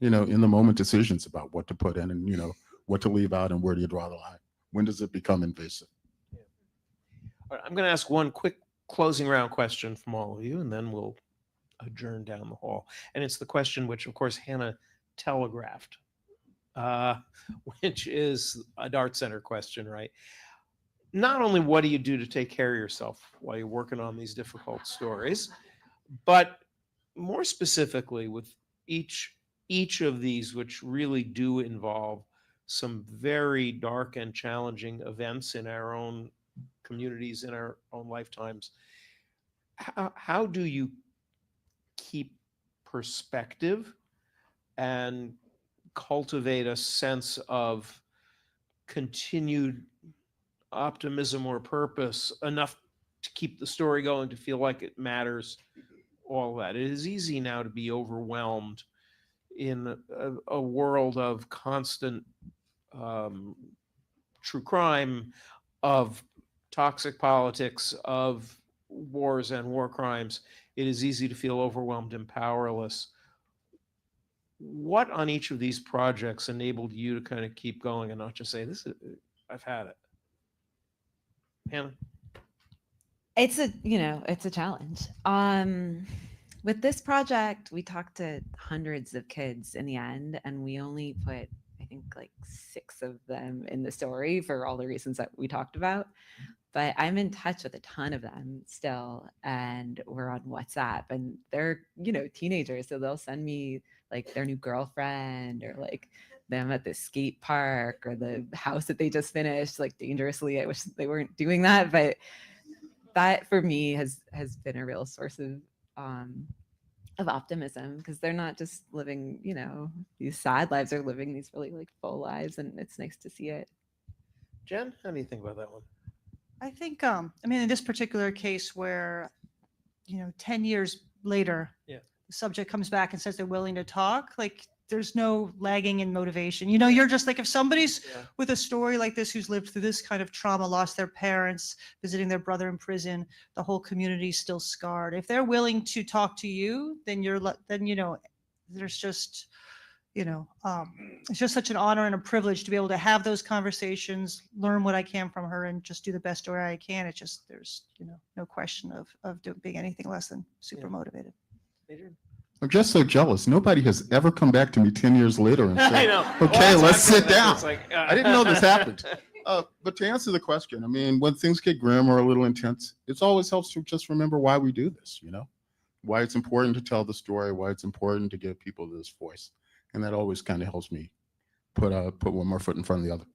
in the moment decisions about what to put in and, what to leave out and where do you draw the line? When does it become invasive? Yeah. All right, I'm going to ask one quick closing round question from all of you, and then we'll adjourn down the hall. And it's the question which, of course, Hannah telegraphed, which is a Dart Center question, right? Not only what do you do to take care of yourself while you're working on these difficult stories, but more specifically with each of these, which really do involve some very dark and challenging events in our own communities, in our own lifetimes. How do you keep perspective and cultivate a sense of continued optimism or purpose enough to keep the story going, to feel like it matters, all that? It is easy now to be overwhelmed in a world of constant true crime, of toxic politics, of wars and war crimes. It is easy to feel overwhelmed and powerless. What on each of these projects enabled you to kind of keep going and not just say, I've had it? Hannah? It's a challenge. With this project, we talked to hundreds of kids in the end, and we only put, I think, like 6 of them in the story for all the reasons that we talked about. But I'm in touch with a ton of them still, and we're on WhatsApp, and they're, teenagers. So they'll send me like their new girlfriend, or like them at the skate park, or the house that they just finished, like dangerously. I wish they weren't doing that, but that for me has been a real source of optimism, because they're not just living, these sad lives, they're living these really like full lives, and it's nice to see it. Jen, how do you think about that one? I think, in this particular case where, 10 years later, Yeah. the subject comes back and says they're willing to talk, like there's no lagging in motivation. You're just like, if somebody's with a story like this, who's lived through this kind of trauma, lost their parents, visiting their brother in prison, the whole community's still scarred. If they're willing to talk to you, then there's just, it's just such an honor and a privilege to be able to have those conversations, learn what I can from her, and just do the best way I can. It's just, there's, no question of being anything less than super motivated. Adrian? I'm just so jealous. Nobody has ever come back to me 10 years later and said, I know. okay, Well, let's sit down. it's like, I didn't know this happened. But to answer the question, when things get grim or a little intense, it always helps to just remember why we do this, why it's important to tell the story, why it's important to give people this voice. And that always kind of helps me put one more foot in front of the other.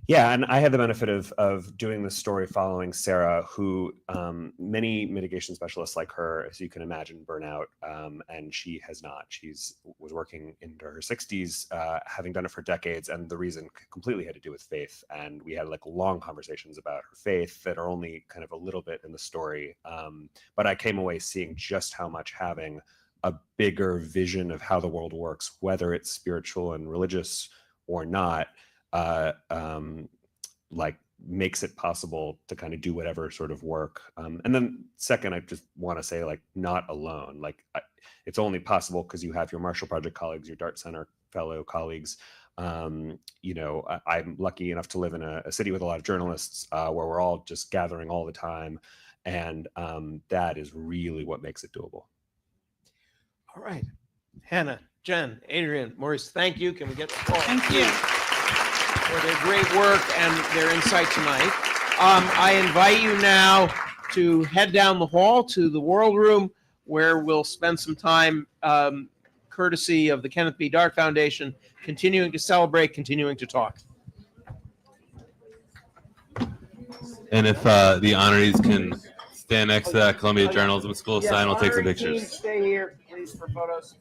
Yeah, and I had the benefit of doing this story following Sarah, who many mitigation specialists like her, as you can imagine, burn out, and she has not. Was working into her 60s, having done it for decades, and the reason completely had to do with faith. And we had like long conversations about her faith that are only kind of a little bit in the story. But I came away seeing just how much having a bigger vision of how the world works, whether it's spiritual and religious or not, like makes it possible to kind of do whatever sort of work. And then second, I just want to say, like, not alone. Like, it's only possible because you have your Marshall Project colleagues, your Dart Center fellow colleagues. I'm lucky enough to live in a city with a lot of journalists where we're all just gathering all the time. And that is really what makes it doable. All right. Hannah, Jen, Adrian, Maurice, thank you. Can we get applause? Thank you. For their great work and their insight tonight. I invite you now to head down the hall to the World Room, where we'll spend some time, courtesy of the Kenneth B. Dart Foundation, continuing to celebrate, continuing to talk. And if the honorees can stand next to that Columbia Journalism School sign, we'll take some pictures. Stay here, please, for photos.